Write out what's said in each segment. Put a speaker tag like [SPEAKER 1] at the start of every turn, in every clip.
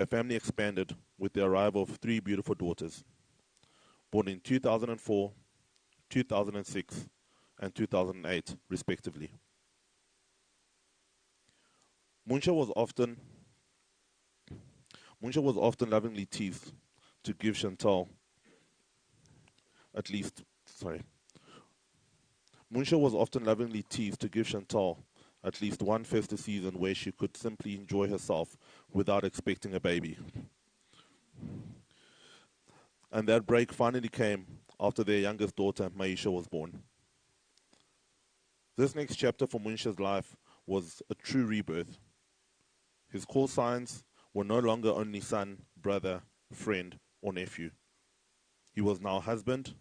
[SPEAKER 1] a family expanded with the arrival of three beautiful daughters, born in 2004, 2006, and 2008, respectively. Munshya was often Munshya was often lovingly teased to give Chantal at least sorry. Munshya was often lovingly teased to give Chantal at least one festive season where she could simply enjoy herself without expecting a baby. And that break finally came after their youngest daughter, Maisha, was born. This next chapter for Munshya's life was a true rebirth. His call signs were no longer only son, brother, friend, or nephew. He was now husband,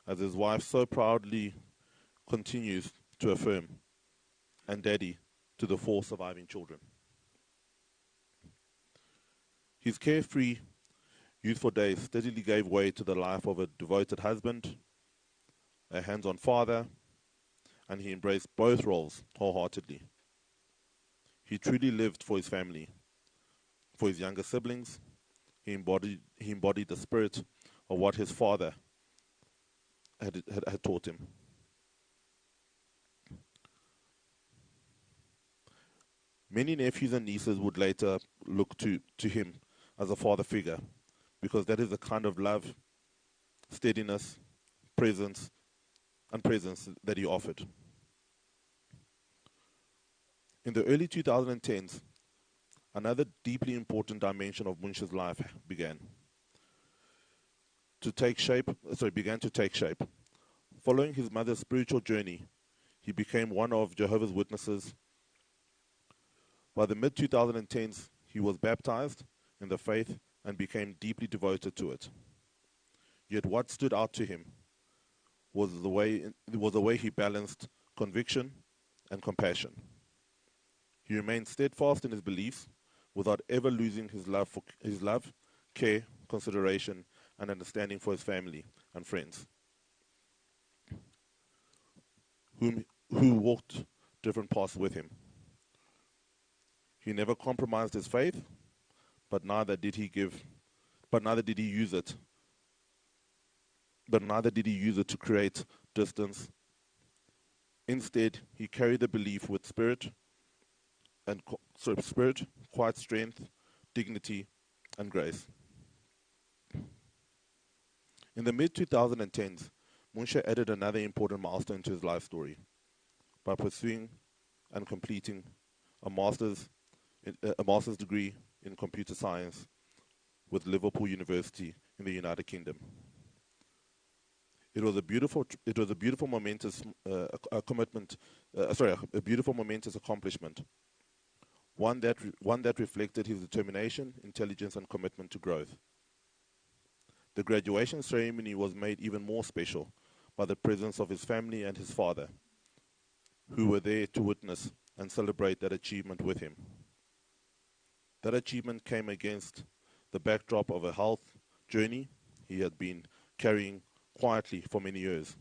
[SPEAKER 1] as his wife so proudly continues to affirm, and daddy to the four surviving children. His carefree, youthful days steadily gave way to the life of a devoted husband, a hands-on father, and he embraced both roles wholeheartedly. He truly lived for his family, for his younger siblings. He embodied the spirit of what his father had taught him. Many nephews and nieces would later look to him as a father figure, because that is the kind of love, steadiness, presence that he offered. In the early 2010s, another deeply important dimension of Munshya's life began to take shape. Following his mother's spiritual journey, he became one of Jehovah's Witnesses. By the mid-2010s, he was baptized in the faith and became deeply devoted to it. Yet what stood out to him was the way he balanced conviction and compassion. He remained steadfast in his beliefs without ever losing his love, care, consideration, and understanding for his family and friends, who walked different paths with him. He never compromised his faith, but neither did he use it to create distance. Instead, he carried the belief with spirit, quiet strength, dignity, and grace. In the mid-2010s, Munshya added another important milestone to his life story by pursuing and completing a master's degree in computer science with Liverpool University in the United Kingdom. It was a beautiful, momentous accomplishment. One that reflected his determination, intelligence, and commitment to growth. The graduation ceremony was made even more special by the presence of his family and his father, who were there to witness and celebrate that achievement with him. That achievement came against the backdrop of a health journey he had been carrying quietly for many years.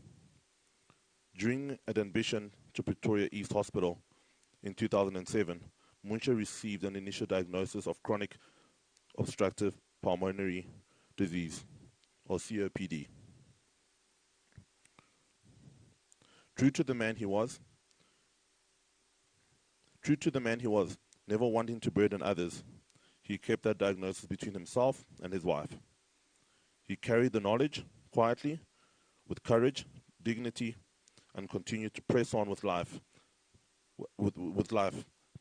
[SPEAKER 1] During an admission to Pretoria East Hospital in 2007, Munshya received an initial diagnosis of chronic obstructive pulmonary disease, or COPD. True to the man he was, never wanting to burden others, he kept that diagnosis between himself and his wife. He carried the knowledge quietly, with courage, dignity, and continued to press on with life,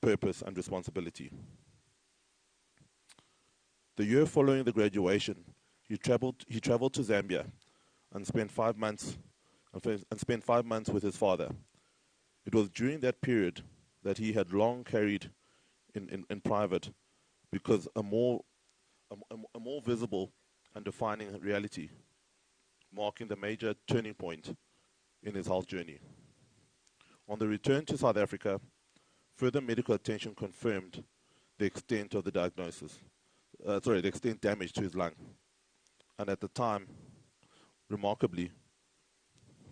[SPEAKER 1] purpose, and responsibility. The year following the graduation, he traveled to Zambia and spent 5 months with his father. It was during that period that he had long carried in private, because a more visible and defining reality, marking the major turning point in his health journey. On the return to South Africa, further medical attention confirmed the extent of the diagnosis, the extent damage to his lung. And at the time, remarkably,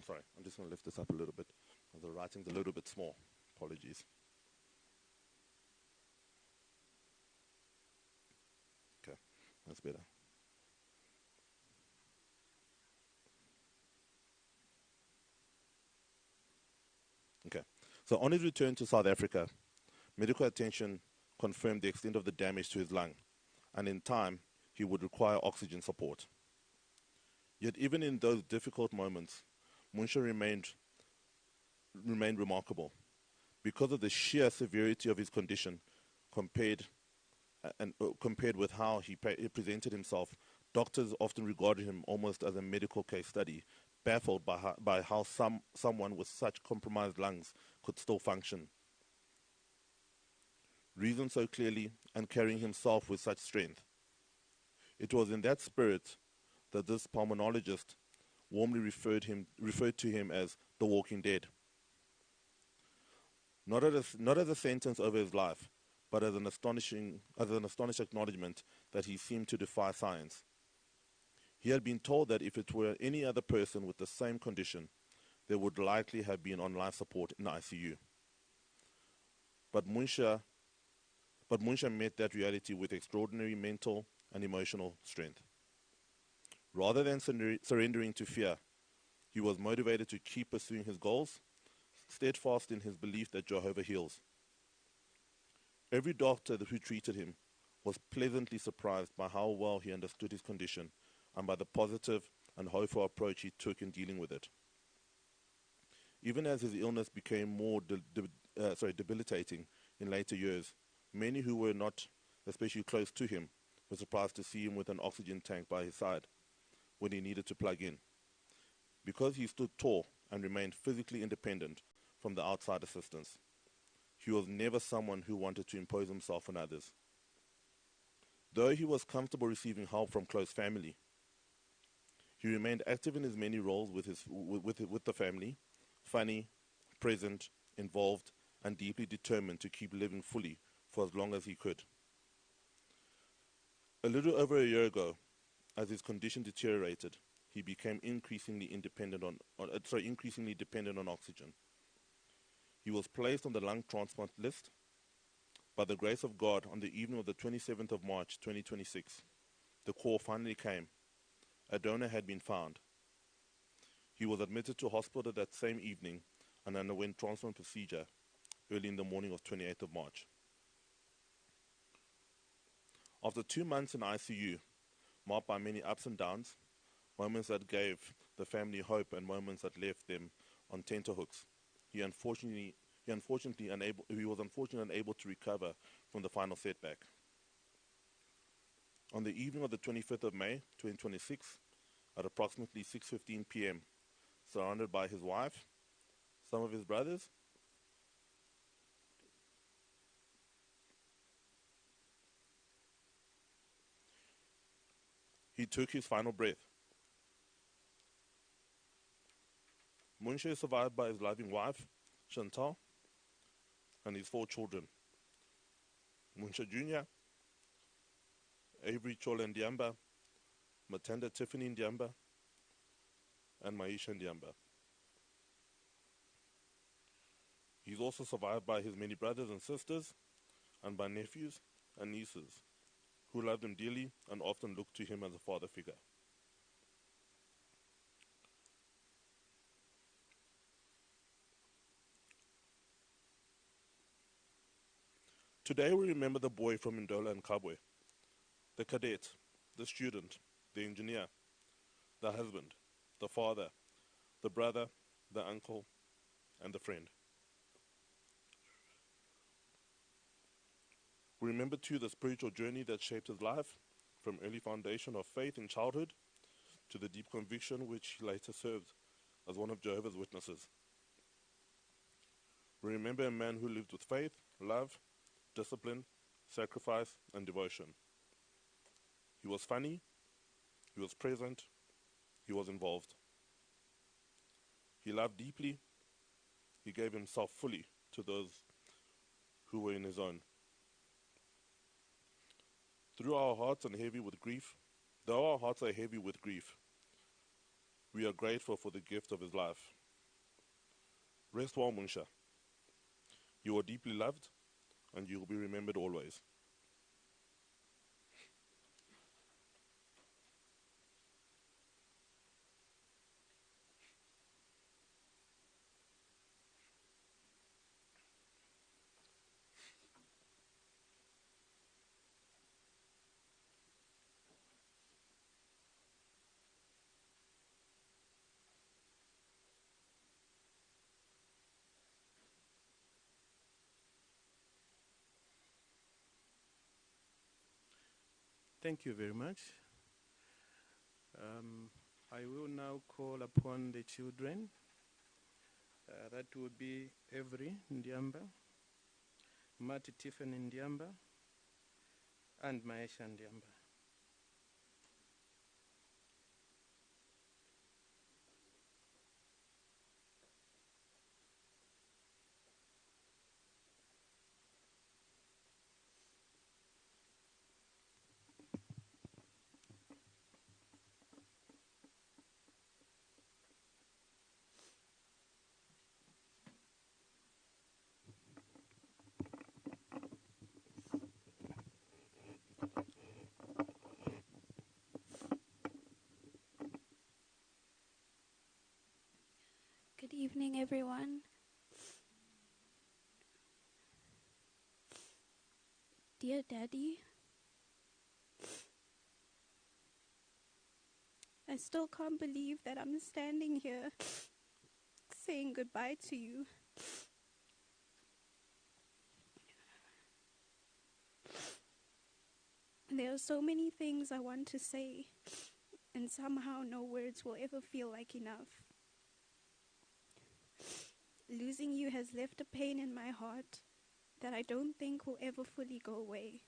[SPEAKER 1] I'm just going to lift this up a little bit. The writing's a little bit small. Apologies. That's better. Okay. So on his return to South Africa, medical attention confirmed the extent of the damage to his lung, and in time, he would require oxygen support. Yet even in those difficult moments, Munshya remained remarkable. Because of the sheer severity of his condition, compared compared with how he presented himself, doctors often regarded him almost as a medical case study, baffled by how someone with such compromised lungs could still function, reason so clearly, and carrying himself with such strength. It was in that spirit that this pulmonologist warmly referred to him as the Walking Dead, not as a sentence over his life, but as an astonished acknowledgement that he seemed to defy science. He had been told that if it were any other person with the same condition, they would likely have been on life support in the ICU. But Munshya met that reality with extraordinary mental and emotional strength. Rather than surrendering to fear, he was motivated to keep pursuing his goals, steadfast in his belief that Jehovah heals. Every doctor who treated him was pleasantly surprised by how well he understood his condition and by the positive and hopeful approach he took in dealing with it. Even as his illness became more debilitating in later years, many who were not especially close to him were surprised to see him with an oxygen tank by his side when he needed to plug in, because he stood tall and remained physically independent from the outside assistance. He was never someone who wanted to impose himself on others. Though he was comfortable receiving help from close family, he remained active in his many roles with the family, funny, present, involved, and deeply determined to keep living fully for as long as he could. A little over a year ago, as his condition deteriorated, he became increasingly dependent on oxygen. He was placed on the lung transplant list. By the grace of God, on the evening of the 27th of March 2026, the call finally came. A donor had been found. He was admitted to hospital that same evening and underwent transplant procedure early in the morning of 28th of March. After 2 months in ICU, marked by many ups and downs, moments that gave the family hope and moments that left them on tenterhooks, he was unfortunately unable to recover from the final setback. On the evening of the 25th of May 2026, at approximately 6:15 p.m., surrounded by his wife, some of his brothers, he took his final breath. Munshya is survived by his loving wife, Chantal, and his 4 children: Munshya Jr., Avery Chola Ndyamba, Matanda Tiffany Ndyamba, and Munshya Ndyamba. He's also survived by his many brothers and sisters, and by nephews and nieces, who loved him dearly and often looked to him as a father figure. Today we remember the boy from Ndola and Kabwe, the cadet, the student, the engineer, the husband, the father, the brother, the uncle, and the friend. We remember too the spiritual journey that shaped his life, from early foundation of faith in childhood to the deep conviction which he later served as one of Jehovah's Witnesses. We remember a man who lived with faith, love, discipline, sacrifice, and devotion. He was funny, he was present, he was involved. He loved deeply, he gave himself fully to those who were in his own. Though our hearts are heavy with grief, we are grateful for the gift of his life. Rest well, Munshya. You are deeply loved, and you will be remembered always.
[SPEAKER 2] Thank you very much. I will now call upon the children. That would be Avery Ndyamba, Marty Tiffany Ndyamba, and Munshya Ndyamba.
[SPEAKER 3] Good evening, everyone. Dear Daddy, I still can't believe that I'm standing here saying goodbye to you. There are so many things I want to say, and somehow no words will ever feel like enough. Losing you has left a pain in my heart that I don't think will ever fully go away.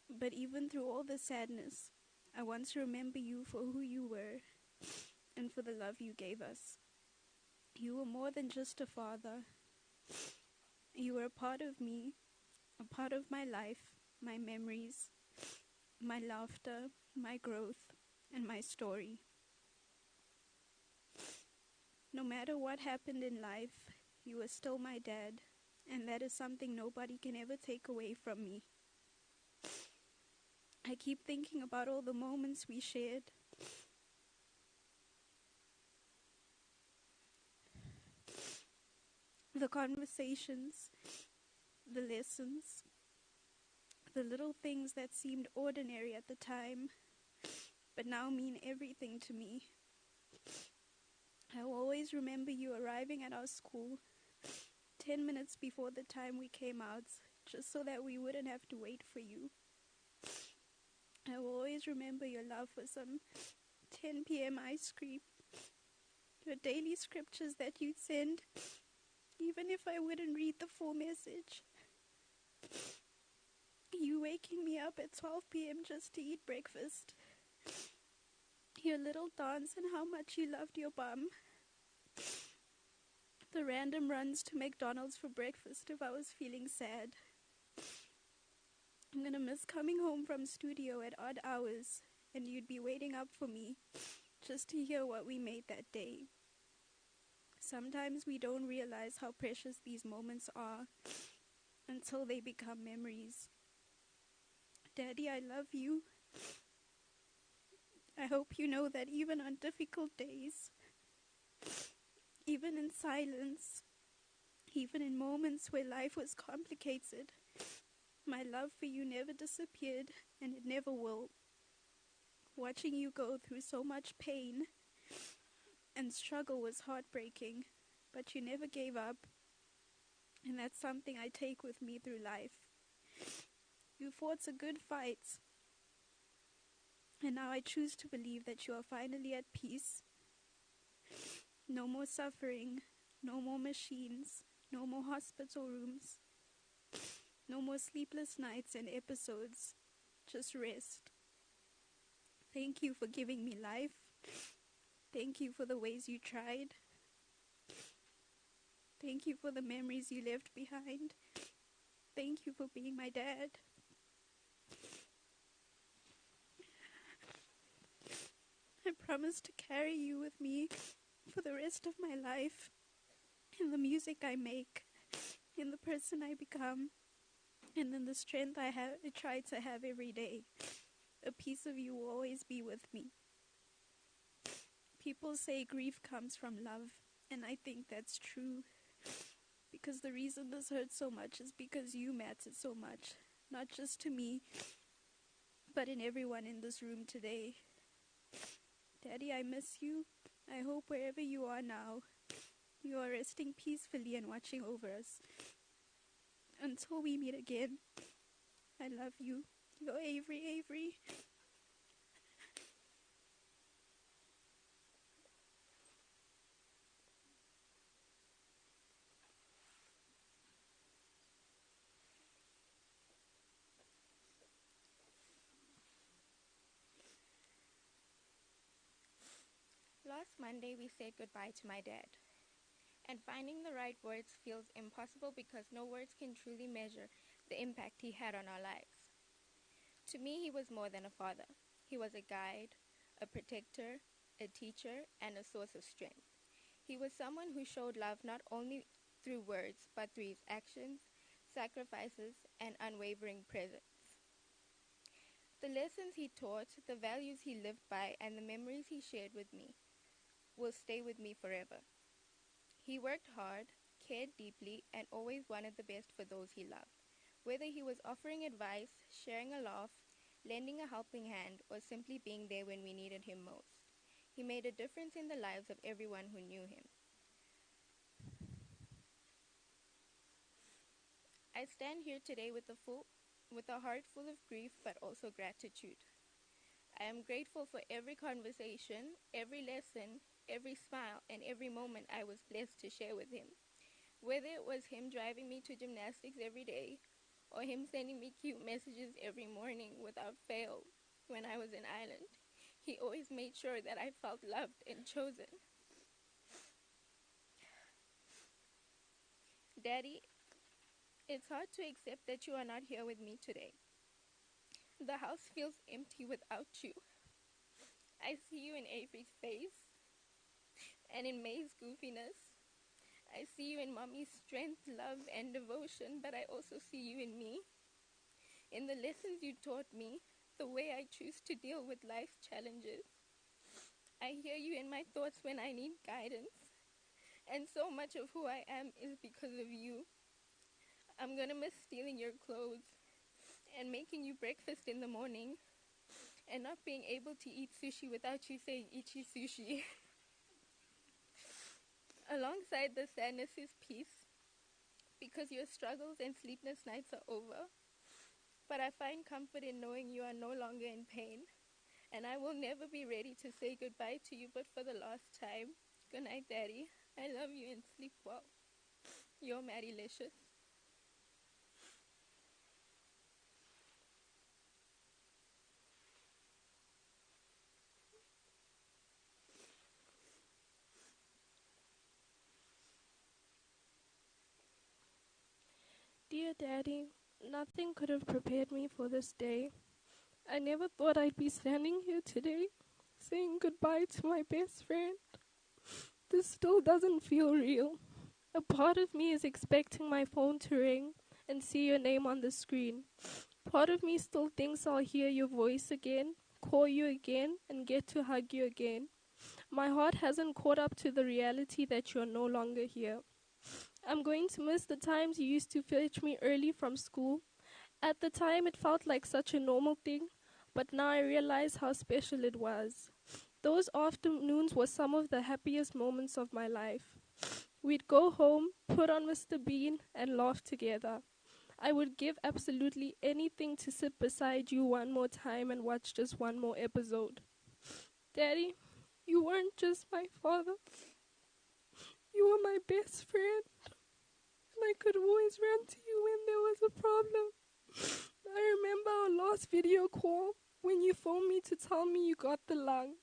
[SPEAKER 3] But even through all the sadness, I want to remember you for who you were and for the love you gave us. You were more than just a father. You were a part of me, a part of my life, my memories, my laughter, my growth, and my story. No matter what happened in life, you were still my dad, and that is something nobody can ever take away from me. I keep thinking about all the moments we shared. The conversations, the lessons, the little things that seemed ordinary at the time, but now mean everything to me. I will always remember you arriving at our school 10 minutes before the time we came out, just so that we wouldn't have to wait for you. I will always remember your love for some 10 p.m. ice cream, your daily scriptures that you'd send, even if I wouldn't read the full message. You waking me up at 12 p.m. just to eat breakfast. Your little dance and how much you loved your bum. The random runs to McDonald's for breakfast if I was feeling sad. I'm gonna miss coming home from studio at odd hours and you'd be waiting up for me just to hear what we made that day. Sometimes we don't realize how precious these moments are until they become memories. Daddy, I love you. I hope you know that even on difficult days, even in silence, even in moments where life was complicated, my love for you never disappeared, and it never will. Watching you go through so much pain and struggle was heartbreaking, but you never gave up, and that's something I take with me through life. You fought a good fight, and now I choose to believe that you are finally at peace. No more suffering, no more machines, no more hospital rooms, no more sleepless nights and episodes, just rest. Thank you for giving me life. Thank you for the ways you tried. Thank you for the memories you left behind. Thank you for being my dad. I promise to carry you with me for the rest of my life, in the music I make, in the person I become, and in the strength I try to have every day. A piece of you will always be with me. People say grief comes from love, and I think that's true. Because the reason this hurts so much is because you mattered so much, not just to me, but in everyone in this room today. Daddy, I miss you. I hope wherever you are now, you are resting peacefully and watching over us. Until we meet again, I love you. Go Avery, Avery.
[SPEAKER 4] Last Monday, we said goodbye to my dad. And finding the right words feels impossible because no words can truly measure the impact he had on our lives. To me, he was more than a father. He was a guide, a protector, a teacher, and a source of strength. He was someone who showed love not only through words, but through his actions, sacrifices, and unwavering presence. The lessons he taught, the values he lived by, and the memories he shared with me will stay with me forever. He worked hard, cared deeply, and always wanted the best for those he loved. Whether he was offering advice, sharing a laugh, lending a helping hand, or simply being there when we needed him most, he made a difference in the lives of everyone who knew him. I stand here today with a heart full of grief but also gratitude. I am grateful for every conversation, every lesson, every smile, and every moment I was blessed to share with him. Whether it was him driving me to gymnastics every day, or him sending me cute messages every morning without fail when I was in Ireland, he always made sure that I felt loved and chosen. Daddy, it's hard to accept that you are not here with me today. The house feels empty without you. I see you in Avery's face and in May's goofiness. I see you in Mommy's strength, love, and devotion, but I also see you in me, in the lessons you taught me, the way I choose to deal with life's challenges. I hear you in my thoughts when I need guidance, and so much of who I am is because of you. I'm gonna miss stealing your clothes and making you breakfast in the morning and not being able to eat sushi without you saying ichi sushi. Alongside the sadness is peace, because your struggles and sleepless nights are over. But I find comfort in knowing you are no longer in pain, and I will never be ready to say goodbye to you, but for the last time. Good night, Daddy. I love you and sleep well. You're Maddie-licious.
[SPEAKER 5] Dear Daddy, nothing could have prepared me for this day. I never thought I'd be standing here today, saying goodbye to my best friend. This still doesn't feel real. A part of me is expecting my phone to ring and see your name on the screen. Part of me still thinks I'll hear your voice again, call you again, and get to hug you again. My heart hasn't caught up to the reality that you're no longer here. I'm going to miss the times you used to fetch me early from school. At the time, it felt like such a normal thing, but now I realize how special it was. Those afternoons were some of the happiest moments of my life. We'd go home, put on Mr. Bean, and laugh together. I would give absolutely anything to sit beside you one more time and watch just one more episode. Daddy, you weren't just my father. You were my best friend, and I could always run to you when there was a problem. I remember our last video call when you phoned me to tell me you got the lung.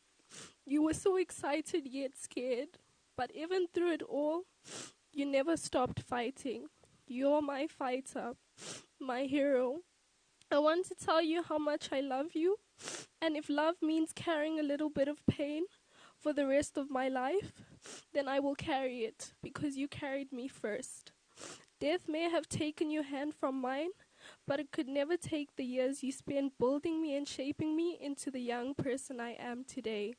[SPEAKER 5] You were so excited yet scared, but even through it all, you never stopped fighting. You're my fighter, my hero. I want to tell you how much I love you, and if love means carrying a little bit of pain for the rest of my life, then I will carry it because you carried me first. Death may have taken your hand from mine, but it could never take the years you spent building me and shaping me into the young person I am today.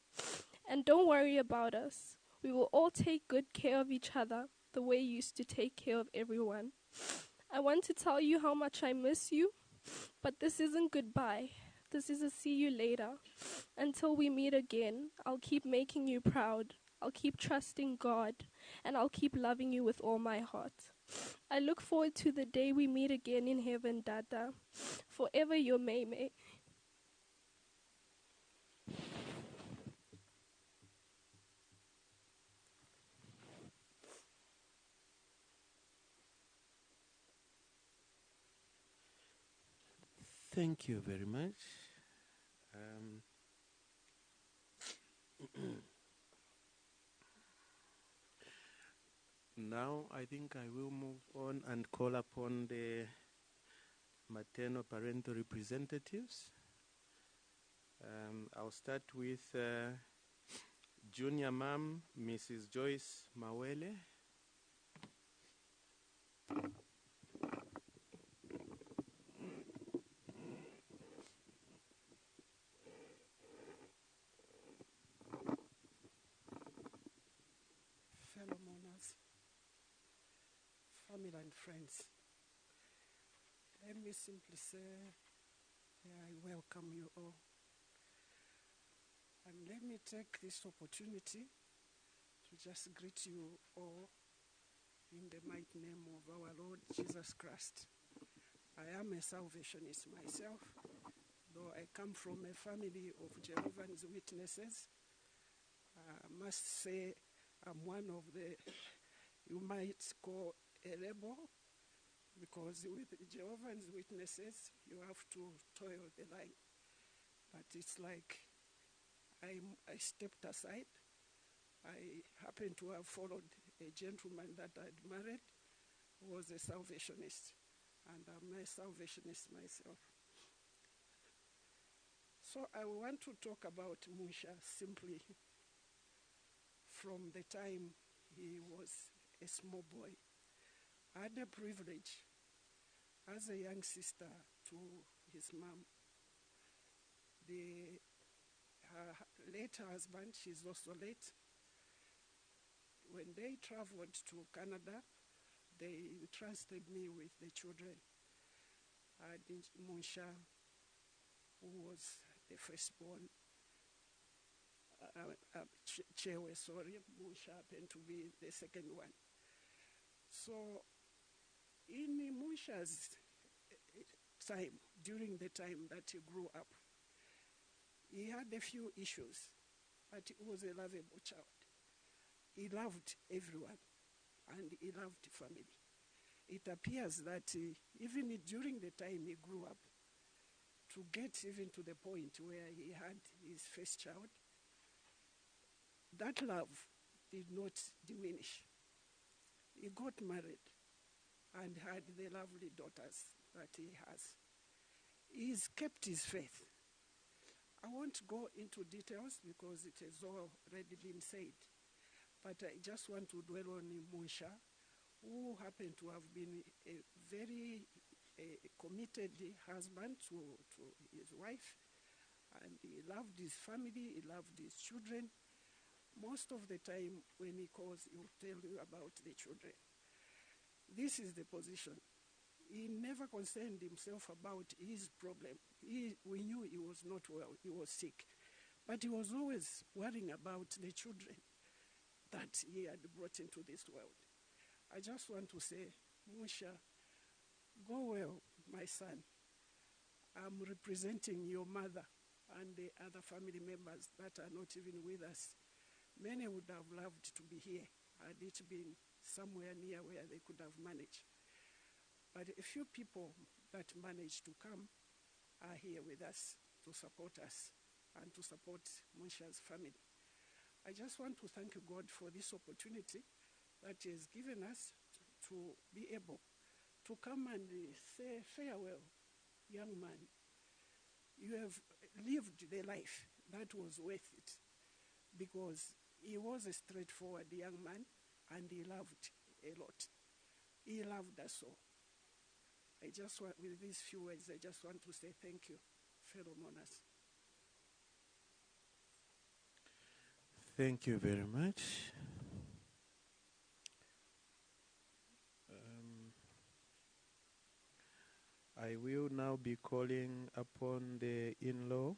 [SPEAKER 5] And don't worry about us. We will all take good care of each other the way you used to take care of everyone. I want to tell you how much I miss you, but this isn't goodbye. This is a see you later. Until we meet again, I'll keep making you proud. I'll keep trusting God, and I'll keep loving you with all my heart. I look forward to the day we meet again in heaven, Dada. Forever your May.
[SPEAKER 2] Thank you very much. Now I think I will move on and call upon the maternal parental representatives. I'll start with Junior Mom, Mrs. Joyce Mawele.
[SPEAKER 6] Fellow mourners, family and friends, let me simply say I welcome you all. And let me take this opportunity to just greet you all in the mighty name of our Lord Jesus Christ. I am a Salvationist myself, though I come from a family of Jehovah's Witnesses. I must say I'm one of the, you might call a rebel, because with Jehovah's Witnesses, you have to toil the line. But it's like I stepped aside. I happened to have followed a gentleman that I'd married who was a Salvationist, and I'm a Salvationist myself. So I want to talk about Munshya simply from the time he was a small boy. I had the privilege as a young sister to his mom. Her late husband, she's also late. When they traveled to Canada, they entrusted me with the children. I had Munshya, who was the firstborn. Chewe, sorry, Munshya happened to be the second one. So in Munshya's time, during the time that he grew up, he had a few issues, but he was a lovable child. He loved everyone, and he loved family. It appears that even during the time he grew up, to get even to the point where he had his first child, that love did not diminish. He got married and had the lovely daughters that he has. He's kept his faith. I won't go into details because it has already been said, but I just want to dwell on Munshya, who happened to have been a very committed husband to his wife, and he loved his family, he loved his children. Most of the time when he calls, he will tell you about the children. This is the position. He never concerned himself about his problem. We knew he was not well, he was sick. But he was always worrying about the children that he had brought into this world. I just want to say, Munshya, go well, my son. I'm representing your mother and the other family members that are not even with us. Many would have loved to be here had it been somewhere near where they could have managed. But a few people that managed to come are here with us to support us and to support Munshya's family. I just want to thank God for this opportunity that He has given us to be able to come and say, farewell, young man. You have lived the life that was worth it, because he was a straightforward young man and he loved a lot. He loved us all. I just want, with these few words, I just want to say thank you, fellow mourners.
[SPEAKER 2] Thank you very much. I will now be calling upon the in-law,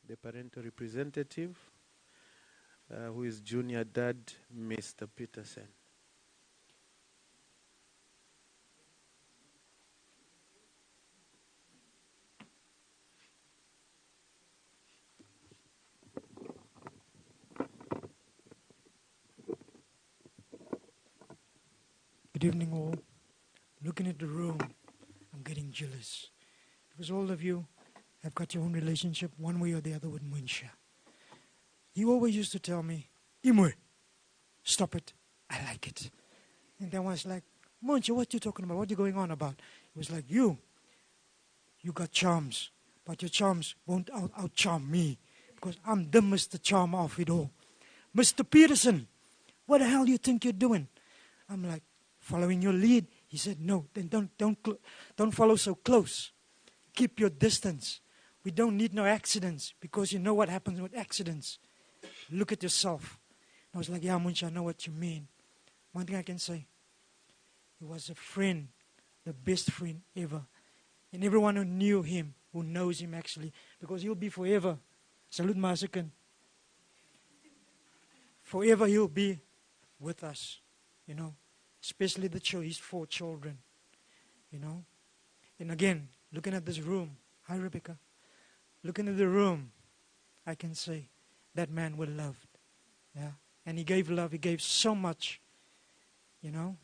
[SPEAKER 2] the parental representative, who is Junior Dad, Mr. Peterson.
[SPEAKER 7] Good evening, all. Looking at the room, I'm getting jealous. Because all of you have got your own relationship, one way or the other, with Munshya. He always used to tell me, Imwe, stop it. I like it. And then I was like, Munshya, what you talking about? What you going on about? It was like, you got charms, but your charms won't out-charm me. Because I'm the Mr. Charm of it all. Mr. Peterson, what the hell do you think you're doing? I'm like, following your lead. He said, no, then don't follow so close. Keep your distance. We don't need no accidents, because you know what happens with accidents. Look at yourself. I was like, yeah, Munshya, I know what you mean. One thing I can say, he was a friend, the best friend ever. And everyone who knew him, who knows him actually, because he'll be forever. Salute Masakan. Forever he'll be with us, you know, especially his 4 children, you know. And again, looking at this room, hi Rebecca, looking at the room, I can say that man was loved, yeah. And he gave love, he gave so much, you know.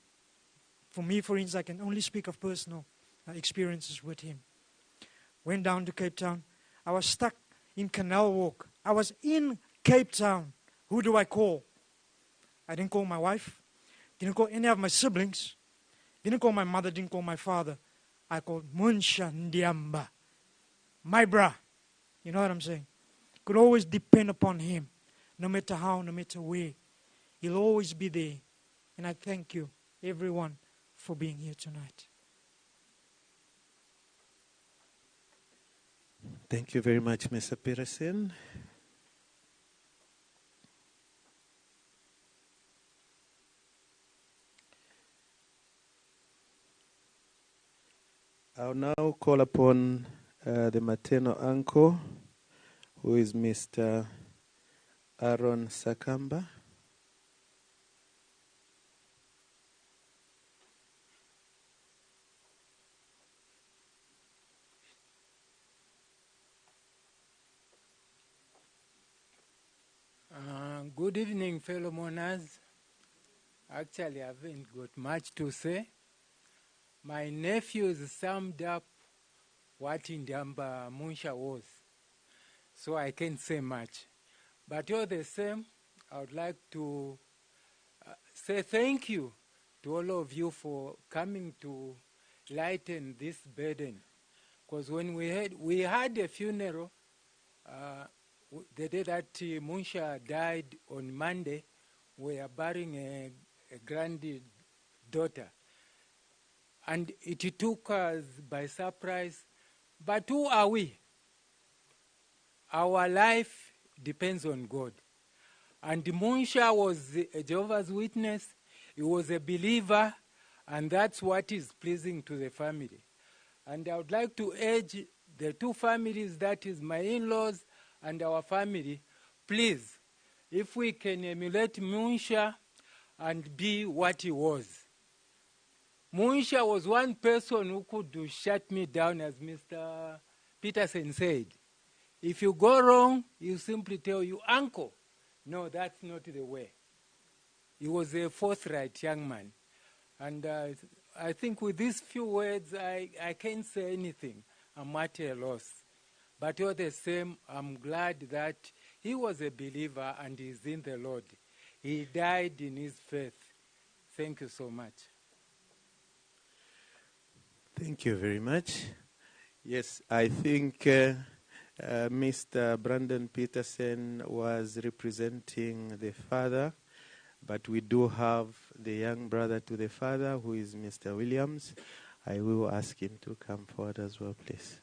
[SPEAKER 7] For me, for instance, I can only speak of personal experiences with him. Went down to Cape Town. I was stuck in Canal Walk. I was in Cape Town. Who do I call? I didn't call my wife. Didn't call any of my siblings. Didn't call my mother. Didn't call my father. I called Munshya Ndyamba. My bra. You know what I'm saying? Could always depend upon him. No matter how, no matter where. He'll always be there. And I thank you, everyone, for being here tonight.
[SPEAKER 8] Thank you very much, Mr. Peterson. I'll now call upon the maternal uncle, who is Mr. Aaron Sakamba.
[SPEAKER 9] Good evening, fellow mourners. Actually, I haven't got much to say. My nephews summed up what Ndyamba Munshya was, so I can't say much. But all the same, I would like to say thank you to all of you for coming to lighten this burden. Because when we had a funeral, the day that Munshya died on Monday, we are burying a granddaughter. And it took us by surprise. But who are we? Our life depends on God. And Munshya was a Jehovah's Witness. He was a believer. And that's what is pleasing to the family. And I would like to urge the 2 families, that is my in-laws and our family, please, if we can emulate Munshya and be what he was. Munshya was one person who could shut me down, as Mr. Peterson said. If you go wrong, he'll simply tell you, uncle. No, that's not the way. He was a forthright young man. And I think with these few words, I can't say anything. I'm at a loss. But all the same, I'm glad that he was a believer and is in the Lord. He died in his faith. Thank you so much.
[SPEAKER 8] Thank you very much. Yes, I think Mr. Brandon Peterson was representing the father, but we do have the young brother to the father, who is Mr. Williams. I will ask him to come forward as well, please.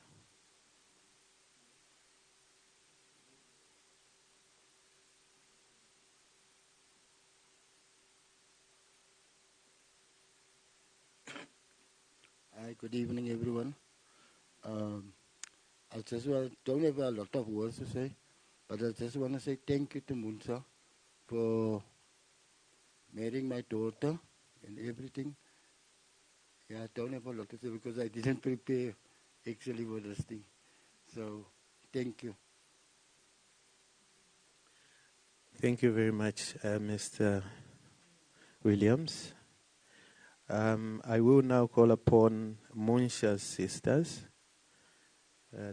[SPEAKER 10] Hi, good evening, everyone. Don't have a lot of words to say, but I just want to say thank you to Munshya for marrying my daughter and everything. Yeah, I don't have a lot to say because I didn't prepare actually for this thing. So, thank you.
[SPEAKER 8] Thank you very much, Mr. Williams. I will now call upon Munshya's sisters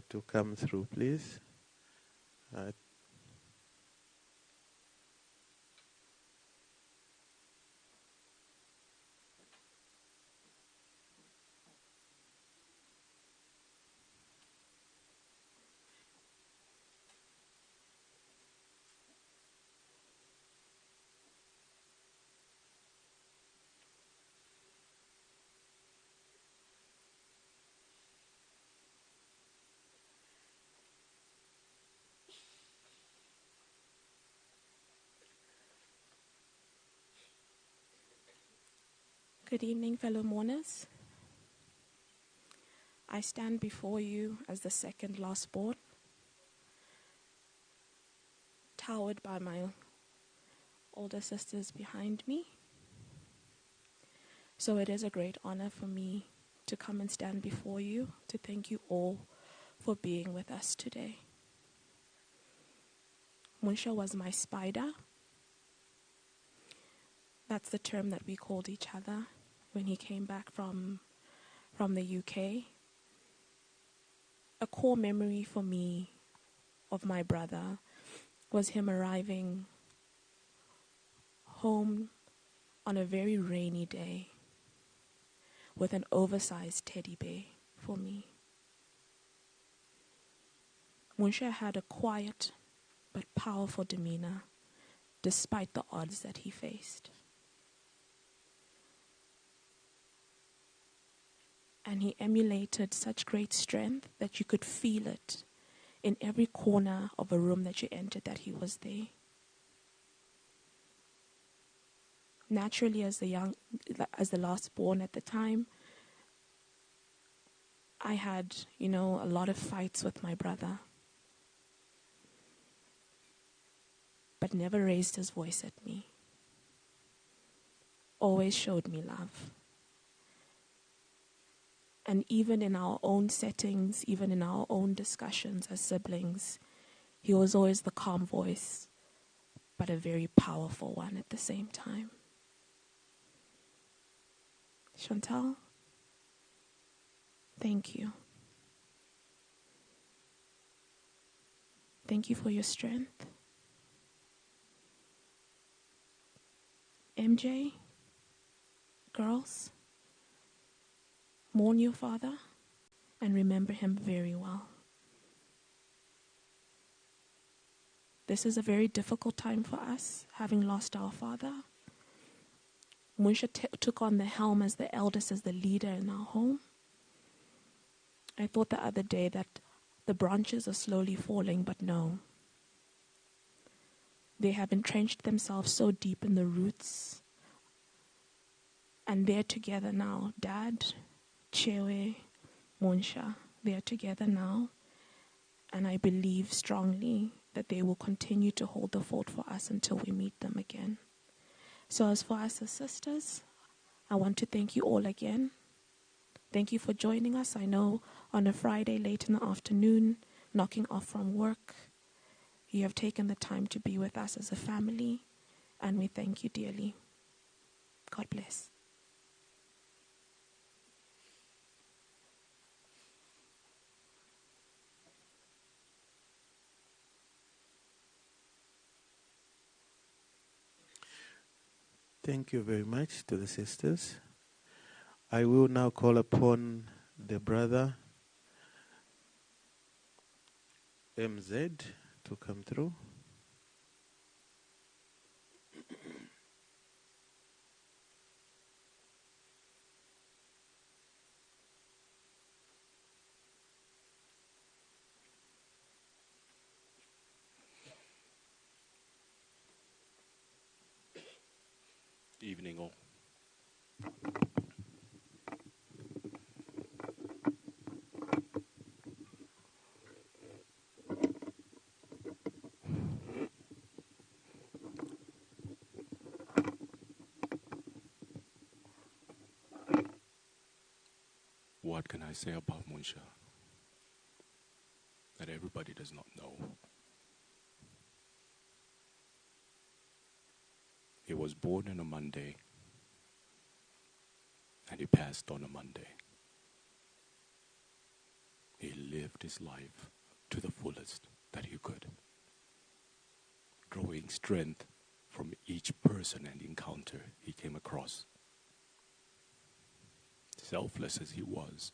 [SPEAKER 8] to come through, please.
[SPEAKER 11] Good evening, fellow mourners. I stand before you as the second last born, towered by my older sisters behind me. So it is a great honor for me to come and stand before you to thank you all for being with us today. Munshya was my spider. That's the term that we called each other when he came back from the UK. A core memory for me of my brother was him arriving home on a very rainy day with an oversized teddy bear for me. Munshya had a quiet but powerful demeanor despite the odds that he faced. And he emulated such great strength that you could feel it in every corner of a room that you entered, that he was there. Naturally, as the last born at the time, I had, a lot of fights with my brother, but never raised his voice at me. Always showed me love. And even in our own settings, even in our own discussions as siblings, he was always the calm voice, but a very powerful one at the same time. Chantal, thank you. Thank you for your strength. MJ, girls, mourn your father and remember him very well. This is a very difficult time for us, having lost our father. Munshya took on the helm as the eldest, as the leader in our home. I thought the other day that the branches are slowly falling, but no. They have entrenched themselves so deep in the roots. And they're together now. Dad, Chewe, Munshya, they're together now. And I believe strongly that they will continue to hold the fort for us until we meet them again. So as for us as sisters, I want to thank you all again. Thank you for joining us. I know on a Friday late in the afternoon, knocking off from work, you have taken the time to be with us as a family, and we thank you dearly. God bless.
[SPEAKER 8] Thank you very much to the sisters. I will now call upon the brother MZ to come through.
[SPEAKER 12] Evening all. What can I say about Munshya that everybody does not know? He was born on a Monday. and he passed on a Monday. He lived his life to the fullest that he could, drawing strength from each person and encounter he came across. Selfless as he was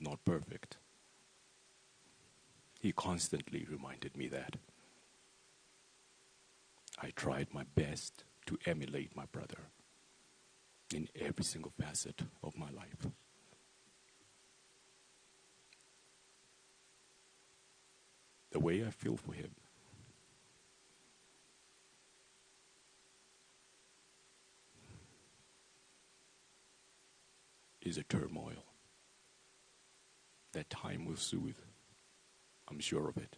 [SPEAKER 12] not perfect. He constantly reminded me that. I tried my best to emulate my brother in every single facet of my life. The way I feel for him is a turmoil that time will soothe. I'm sure of it.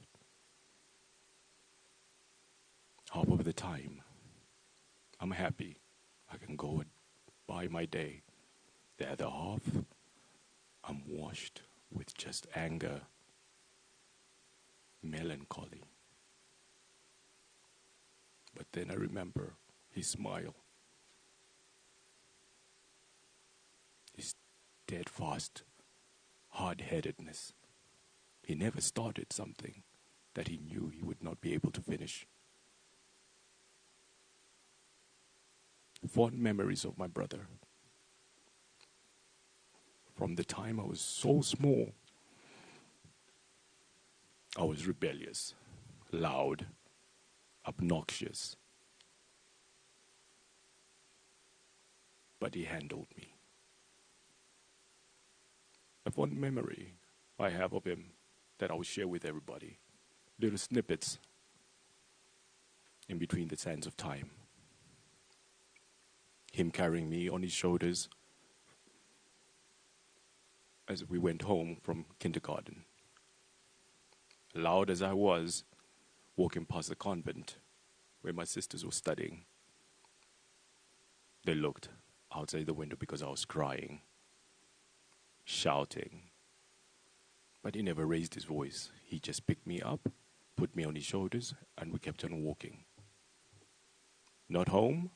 [SPEAKER 12] Half of the time, I'm happy. I can go and buy my day. The other half, I'm washed with just anger, melancholy. But then I remember his smile, his steadfast hard-headedness. He never started something that he knew he would not be able to finish. Fond memories of my brother. From the time I was so small, I was rebellious, loud, obnoxious. But he handled me. A fond memory I have of him that I will share with everybody. Little snippets in between the sands of time. Him carrying me on his shoulders as we went home from kindergarten. Loud as I was, walking past the convent where my sisters were studying, they looked outside the window because I was crying, shouting. But he never raised his voice. He just picked me up, put me on his shoulders, and we kept on walking. Not home,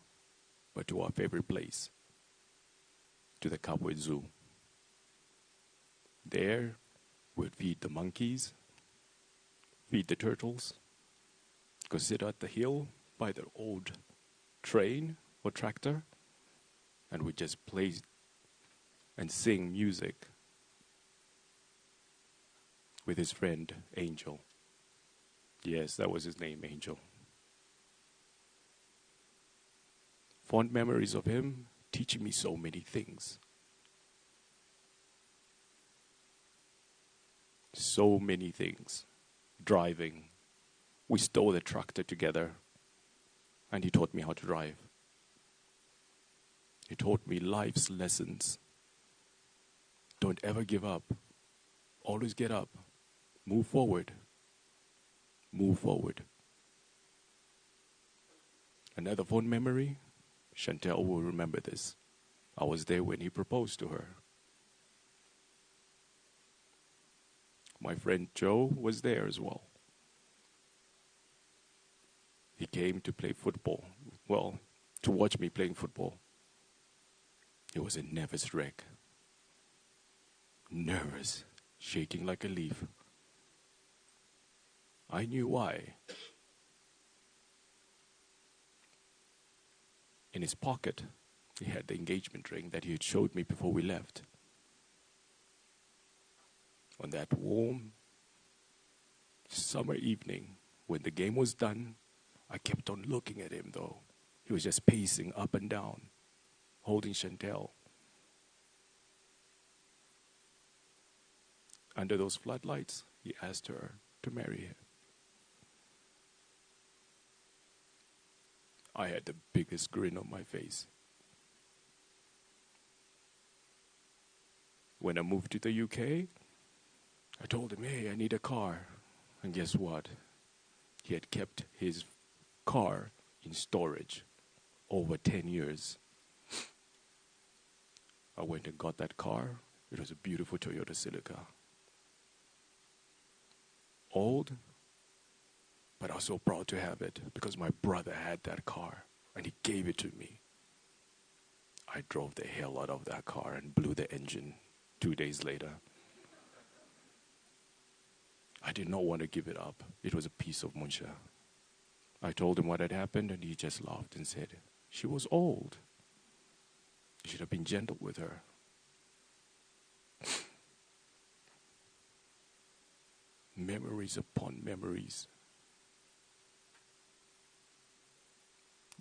[SPEAKER 12] but to our favorite place, to the Cowboy Zoo. There, we'd feed the monkeys, feed the turtles, go sit at the hill by the old train or tractor, and we'd just play and sing music with his friend Angel. Yes, that was his name, Angel. Fond memories of him teaching me so many things. So many things. Driving. We stole the tractor together, and he taught me how to drive. He taught me life's lessons. Don't ever give up. Always get up. Move forward. Move forward. Another fond memory, Chantel will remember this. I was there when he proposed to her. My friend Joe was there as well. He came to play football. Well, to watch me playing football. He was a nervous wreck. Nervous, shaking like a leaf. I knew why. In his pocket, he had the engagement ring that he had showed me before we left. On that warm summer evening, when the game was done, I kept on looking at him though. He was just pacing up and down, holding Chantel. Under those floodlights, he asked her to marry him. I had the biggest grin on my face. When I moved to the UK, I told him, hey, I need a car. And guess what? He had kept his car in storage over 10 years. I went and got that car. It was a beautiful Toyota Celica. Old, but I was so proud to have it because my brother had that car. and he gave it to me. I drove the hell out of that car and blew the engine 2 days later. I did not want to give it up. It was a piece of Munshya. I told him what had happened, and he just laughed and said, she was old. You should have been gentle with her. Memories upon memories.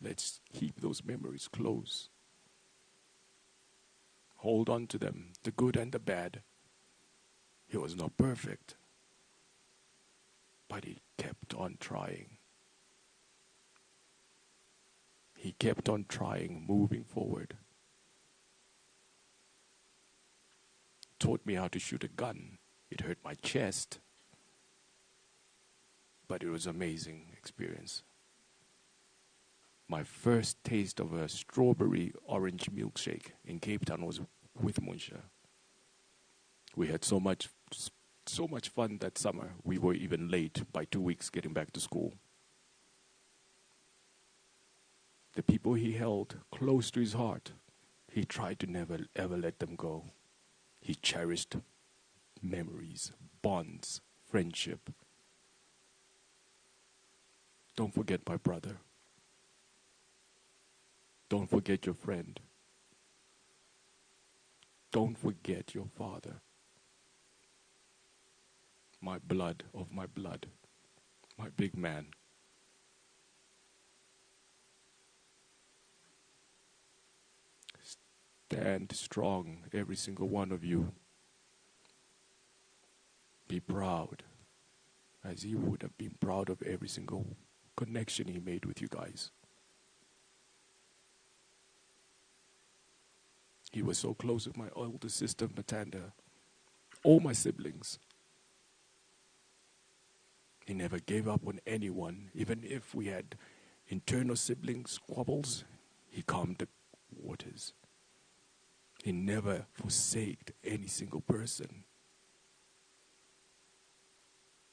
[SPEAKER 12] Let's keep those memories close. Hold on to them, the good and the bad. He was not perfect, but he kept on trying. He kept on trying, moving forward. Taught me how to shoot a gun. It hurt my chest, but it was an amazing experience. My first taste of a strawberry orange milkshake in Cape Town was with Munshya. We had so much fun that summer. We were even late by 2 weeks getting back to school. The people he held close to his heart, he tried to never ever let them go. He cherished memories, bonds, friendship. Don't forget my brother. Don't forget your friend. Don't forget your father. My blood of my blood. My big man. Stand strong, every single one of you. Be proud, as he would have been proud of every single connection he made with you guys. He was so close with my older sister, Matanda, all my siblings. He never gave up on anyone, even if we had internal sibling squabbles. He calmed the waters. He never forsaked any single person.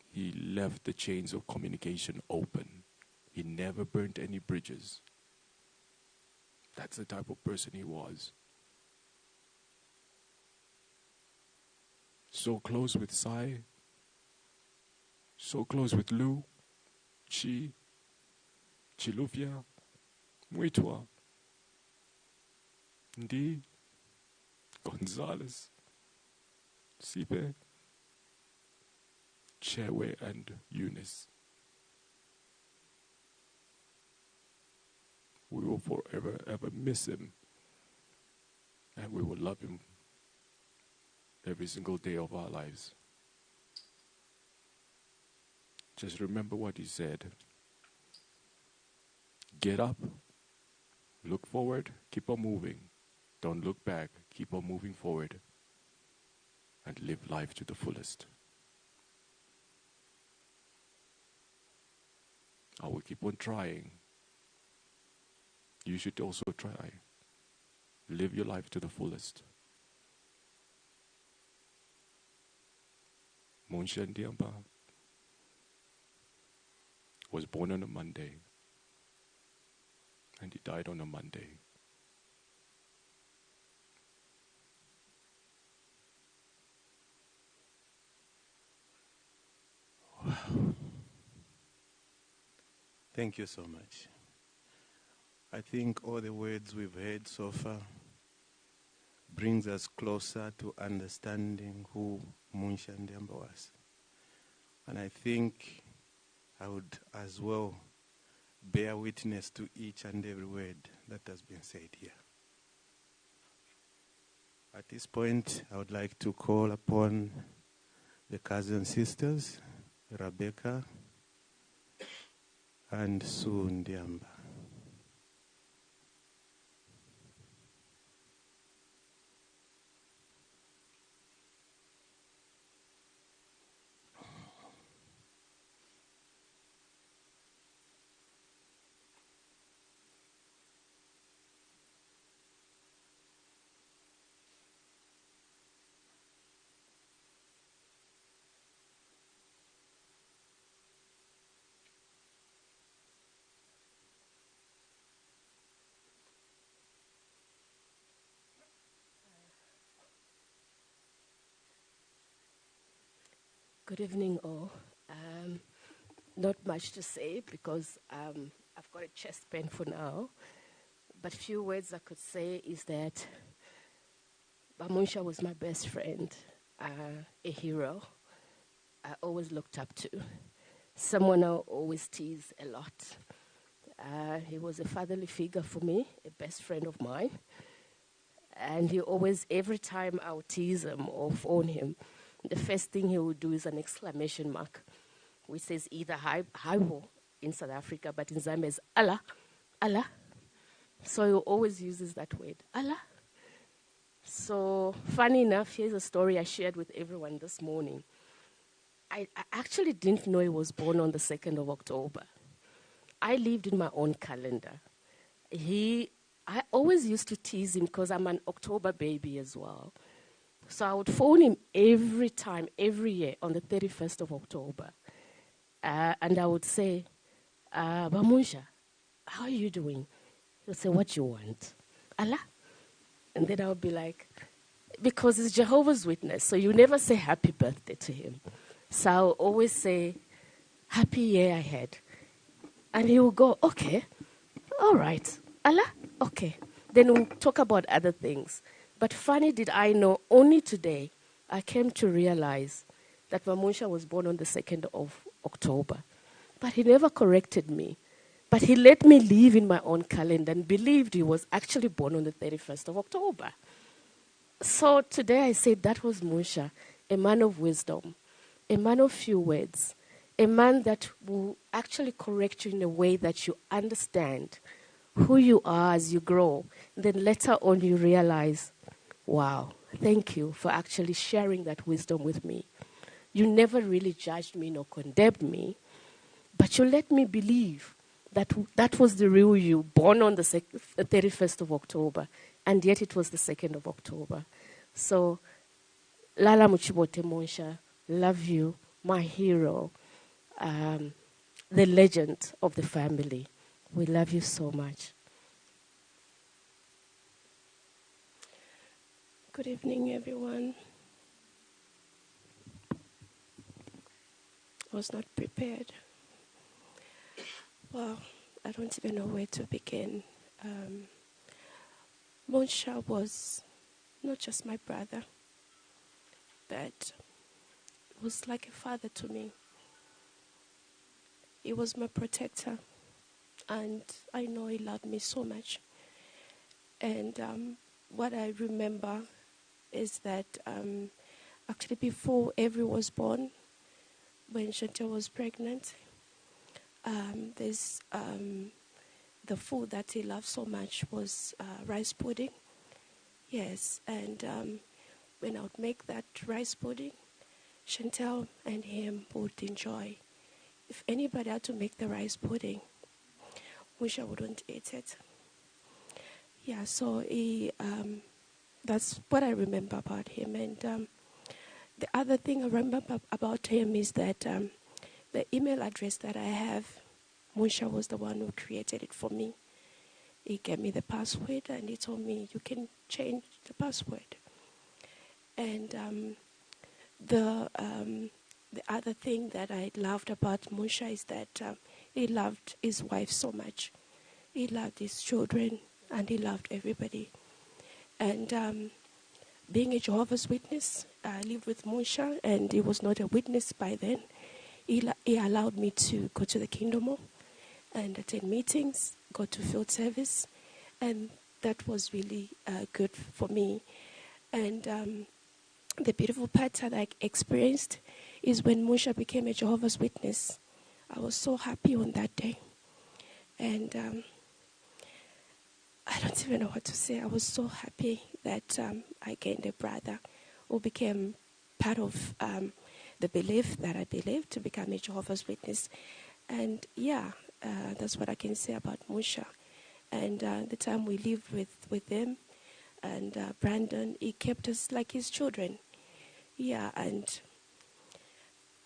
[SPEAKER 12] He left the chains of communication open. He never burnt any bridges. That's the type of person he was. So close with Sai, so close with Lou, Chi, Chilufia, Muitwa, Ndi, Gonzalez, Sipe, Chewe, and Eunice. We will forever ever miss him, and we will love him every single day of our lives. Just remember what he said. Get up, look forward, keep on moving. Don't look back, keep on moving forward, and live life to the fullest. I will keep on trying. You should also try. Live your life to the fullest. Munshya Ndyamba was born on a Monday, and he died on a Monday.
[SPEAKER 8] Wow. Thank you so much. I think all the words we've heard so far brings us closer to understanding who Munshya Ndyamba was. And I think I would as well bear witness to each and every word that has been said here. At this point, I would like to call upon the cousin sisters, Rebecca and Sue Ndyamba.
[SPEAKER 13] Good evening, all. Not much to say because I've got a chest pain for now. But few words I could say is that Munshya was my best friend, a hero I always looked up to, someone I always teased a lot. He was a fatherly figure for me, a best friend of mine. And he always, every time I would tease him or phone him, the first thing he would do is an exclamation mark, which says either hi in South Africa, but in Zambia is Allah, Allah. So he always uses that word, Allah. So funny enough, here's a story I shared with everyone this morning. I actually didn't know he was born on the 2nd of October. I lived in my own calendar. I always used to tease him because I'm an October baby as well. So I would phone him every time, every year on the 31st of October. And I would say, Munshya, how are you doing? He'll say, what you want? Allah? And then I would be like, because it's Jehovah's Witness, so you never say happy birthday to him. So I'll always say, happy year ahead. And he will go, okay, all right, Allah, okay. Then we'll talk about other things. But funny did I know, only today I came to realize that Munshya was born on the 2nd of October. But he never corrected me. But he let me live in my own calendar and believed he was actually born on the 31st of October. So today I said that was Munshya, a man of wisdom, a man of few words, a man that will actually correct you in a way that you understand who you are as you grow. Then later on you realize, wow, thank you for actually sharing that wisdom with me. You never really judged me nor condemned me, but you let me believe that that was the real you, born on the 31st of October, and yet it was the 2nd of October. So, Lala Muchibote Munshya, love you, my hero, the legend of the family. We love you so much.
[SPEAKER 5] Good evening, everyone. I was not prepared. Well, I don't even know where to begin. Munshya was not just my brother, but was like a father to me. He was my protector, and I know he loved me so much. And what I remember is that actually before Avery was born, when Chantal was pregnant, there's the food that he loved so much was rice pudding. Yes, and when I would make that rice pudding, Chantal and him would enjoy. If anybody had to make the rice pudding, Munshya wouldn't eat it. Yeah, so that's what I remember about him. And the other thing I remember about him is that the email address that I have, Munshya was the one who created it for me. He gave me the password and he told me, you can change the password. And the other thing that I loved about Munshya is that he loved his wife so much. He loved his children and he loved everybody. And being a Jehovah's Witness, I lived with Munshya and he was not a witness by then. He allowed me to go to the Kingdom Hall and attend meetings, go to field service, and that was really good for me. And the beautiful part that I experienced is when Munshya became a Jehovah's Witness. I was so happy on that day. And I don't even know what to say. I was so happy that I gained a brother who became part of the belief that I believed to become a Jehovah's Witness. And yeah, that's what I can say about Munshya. And the time we lived with him and Brandon, he kept us like his children. Yeah, and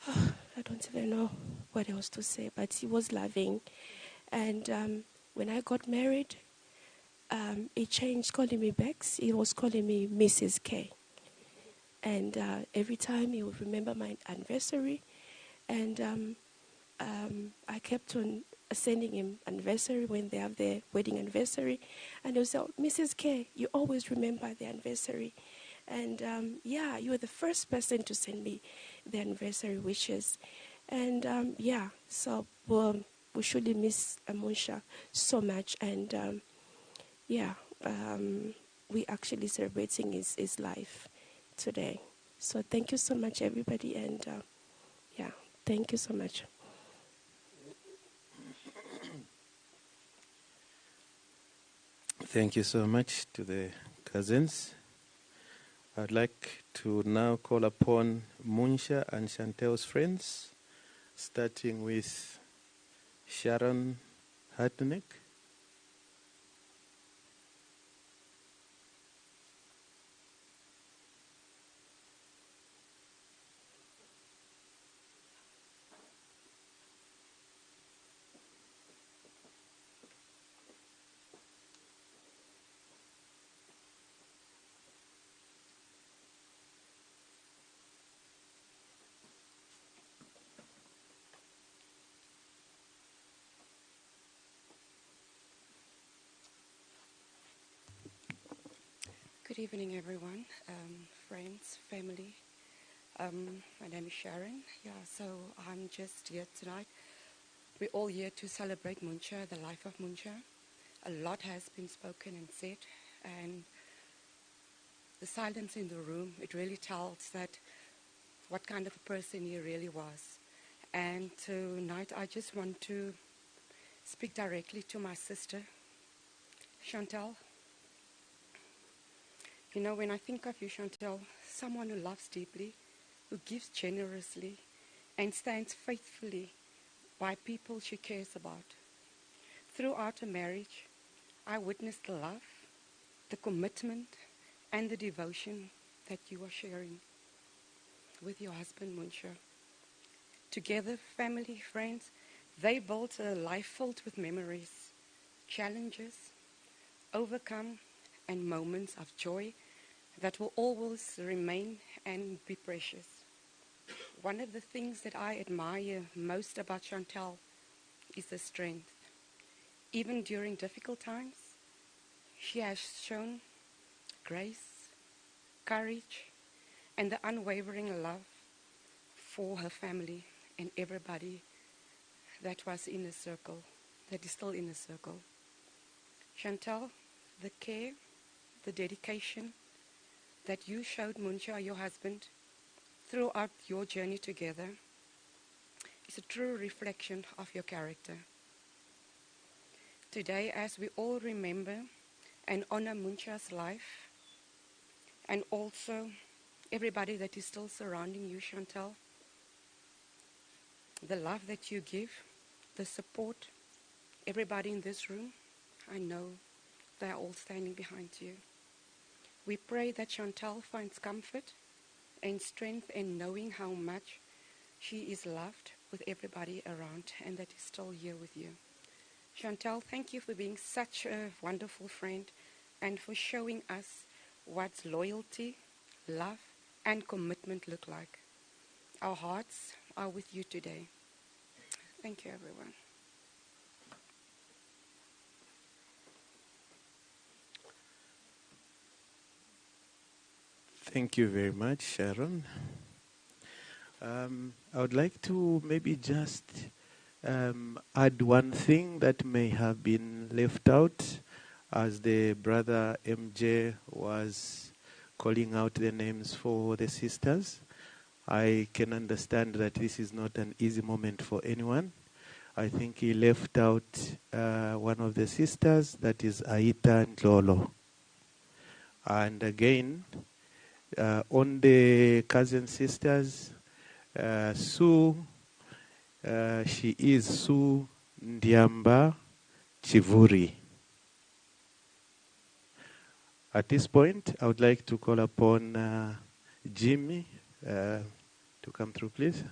[SPEAKER 5] I don't even know what else to say, but he was loving. And when I got married, he changed calling me Bex. He was calling me Mrs. K.
[SPEAKER 13] And every time he would remember my anniversary. And I kept on sending him anniversary when they have their wedding anniversary. And he would say, Mrs. K, you always remember the anniversary. And yeah, you were the first person to send me the anniversary wishes. And yeah, so we surely miss Munshya so much. And yeah, we actually celebrating his life today. So thank you so much, everybody. And yeah, thank you so much.
[SPEAKER 8] Thank you so much to the cousins. I'd like to now call upon Munshya and Chantel's friends, starting with Sharon Hartnick.
[SPEAKER 14] Good evening, everyone, friends, family. My name is Sharon. Yeah, so I'm just here tonight. We're all here to celebrate Munshya, the life of Munshya. A lot has been spoken and said, and the silence in the room, it really tells that what kind of a person he really was. And tonight I just want to speak directly to my sister, Chantel. You know, when I think of you, Chantel, someone who loves deeply, who gives generously, and stands faithfully by people she cares about. Throughout a marriage, I witnessed the love, the commitment, and the devotion that you are sharing with your husband, Munshya. Together, family, friends, they built a life filled with memories, challenges, overcome, and moments of joy that will always remain and be precious. One of the things that I admire most about Chantel is the strength. Even during difficult times, she has shown grace, courage, and the unwavering love for her family and everybody that was in the circle, that is still in the circle. Chantel, the care, the dedication that you showed Munshya, your husband, throughout your journey together is a true reflection of your character. Today, as we all remember and honor Munshya's life, and also everybody that is still surrounding you, Chantel, the love that you give, the support, everybody in this room, I know they are all standing behind you. We pray that Chantel finds comfort and strength in knowing how much she is loved with everybody around and that is still here with you. Chantel, thank you for being such a wonderful friend and for showing us what loyalty, love, and commitment look like. Our hearts are with you today. Thank you, everyone.
[SPEAKER 8] Thank you very much, Sharon. I would like to maybe just add one thing that may have been left out as the brother MJ was calling out the names for the sisters. I can understand that this is not an easy moment for anyone. I think he left out one of the sisters, that is Aita Ndlolo. And again, on the cousin sisters, Sue, she is Sue Ndyamba Chivuri. At this point, I would like to call upon Jimmy to come through, please.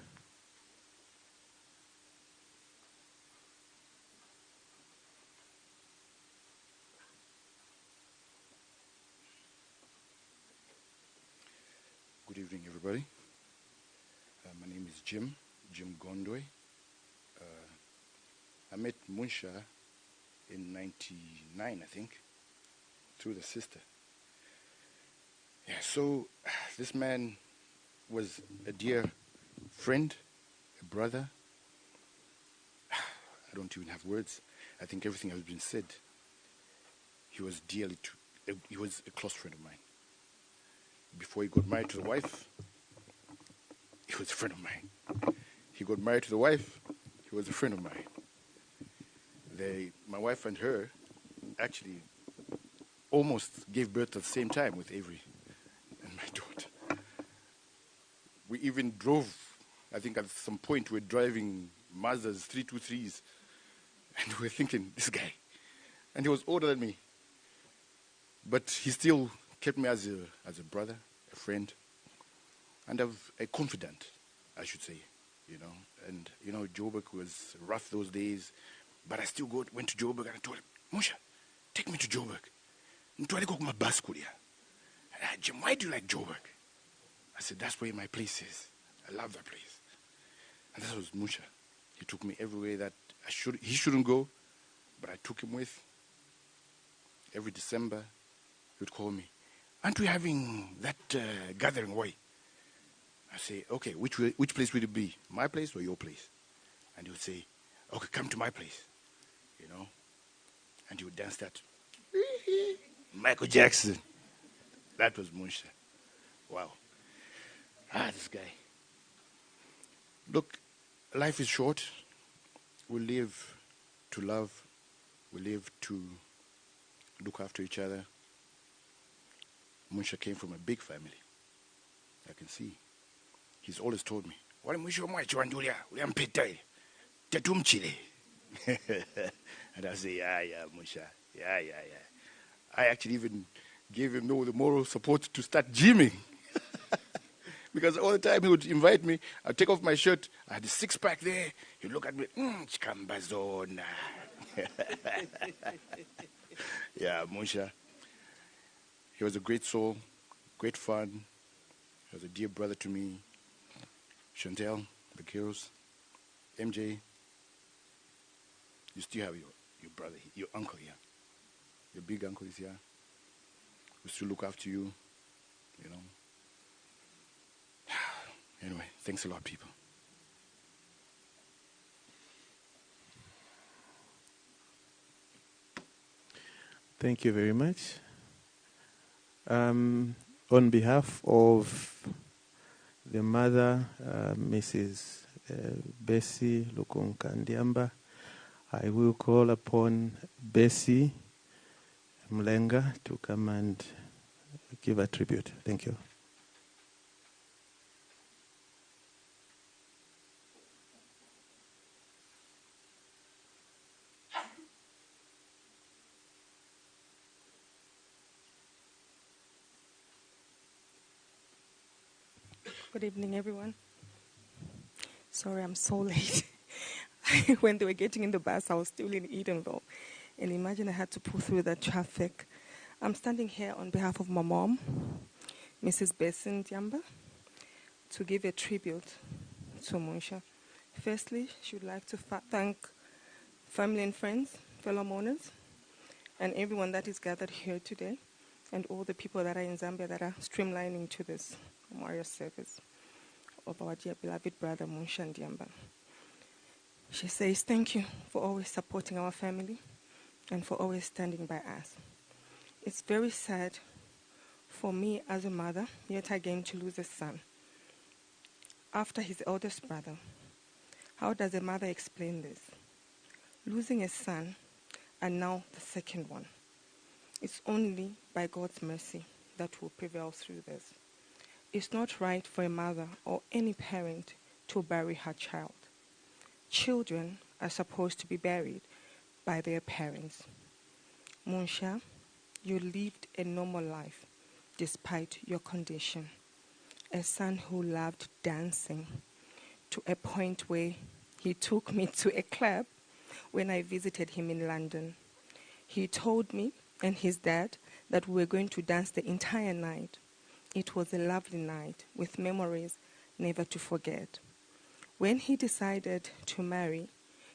[SPEAKER 15] Good
[SPEAKER 10] is Jim Gondwe. I met Munshya in 99, I think, through the sister. Yeah, so this man was a dear friend, a brother. I don't even have words. I think everything has been said. He was he was a close friend of mine. Before he got married to the wife, he was a friend of mine. He got married to the wife, he was a friend of mine. My wife and her actually almost gave birth at the same time with Avery and my daughter. We even drove, I think at some point we were driving Mazdas 323s, and we were thinking, this guy. And he was older than me. But he still kept me as a brother, a friend, and a confidant, I should say, you know. And, you know, Joburg was rough those days, but I still went to Joburg and I told him, Munshya, take me to Joburg. Jim, why do you like Joburg? I said, that's where my place is. I love that place. And that was Munshya. He took me everywhere that he shouldn't go, but I took him with. Every December, he would call me, aren't we having that gathering? Why? I say, okay, which place will it be? My place or your place? And he would say, okay, come to my place, you know. And he would dance that. Michael Jackson. That was Munshya. Wow. This guy. Look, life is short. We live to love. We live to look after each other. Munshya came from a big family. I can see. He's always told me, and I say, yeah, Munshya. Yeah. I actually even gave him the moral support to start gymming. Because all the time he would invite me, I'd take off my shirt, I had a six-pack there, he'd look at me, Chikambazona. Yeah, Munshya. He was a great soul, great fun. He was a dear brother to me. Chantel, the girls, MJ, you still have your brother, your uncle here. Your big uncle is here. We still look after you, you know. Anyway, thanks a lot, people.
[SPEAKER 8] Thank you very much. On behalf of the mother, Mrs. Bessie Munshya Ndyamba, I will call upon Bessie Mlenga to come and give a tribute. Thank you.
[SPEAKER 15] Good evening, everyone. Sorry, I'm so late. When they were getting in the bus, I was still in Edenville. And imagine I had to pull through the traffic. I'm standing here on behalf of my mom, Mrs. Bessie Ndyamba, to give a tribute to Munshya. Firstly, she would like to thank family and friends, fellow mourners, and everyone that is gathered here today, and all the people that are in Zambia that are streamlining to this memorial service of our dear beloved brother Munshya Ndyamba. She says, thank you for always supporting our family and for always standing by us. It's very sad for me as a mother, yet again to lose a son. After his eldest brother, how does a mother explain this? Losing a son and now the second one. It's only by God's mercy that will prevail through this. It's not right for a mother or any parent to bury her child. Children are supposed to be buried by their parents. Munshya, you lived a normal life despite your condition. A son who loved dancing to a point where he took me to a club when I visited him in London. He told me and his dad that we were going to dance the entire night. It was a lovely night with memories never to forget. When he decided to marry,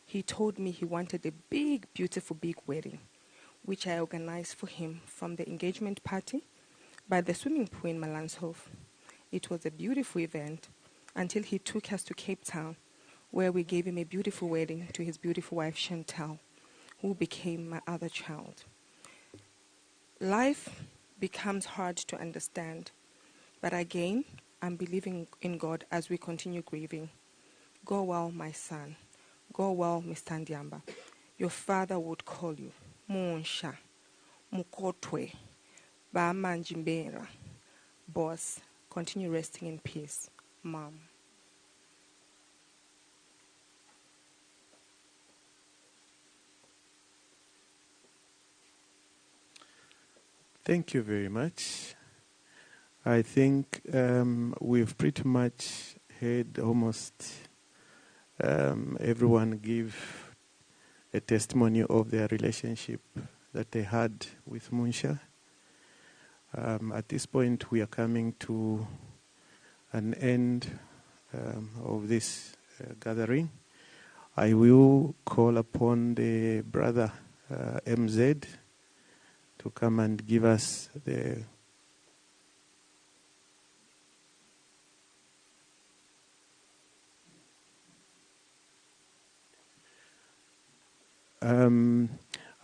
[SPEAKER 15] he told me he wanted a big, beautiful, big wedding, which I organized for him from the engagement party by the swimming pool in Malanshof. It was a beautiful event until he took us to Cape Town, where we gave him a beautiful wedding to his beautiful wife, Chantal, who became my other child. Life becomes hard to understand, but again, I'm believing in God as we continue grieving. Go well, my son. Go well, Mr. Ndyamba. Your father would call you Munshya, Mukotwe, Bamanjimbera. Boss, continue resting in peace. Mom.
[SPEAKER 8] Thank you very much. I think we've pretty much heard almost everyone give a testimony of their relationship that they had with Munshya. At this point, we are coming to an end of this gathering. I will call upon the brother MZ to come and give us the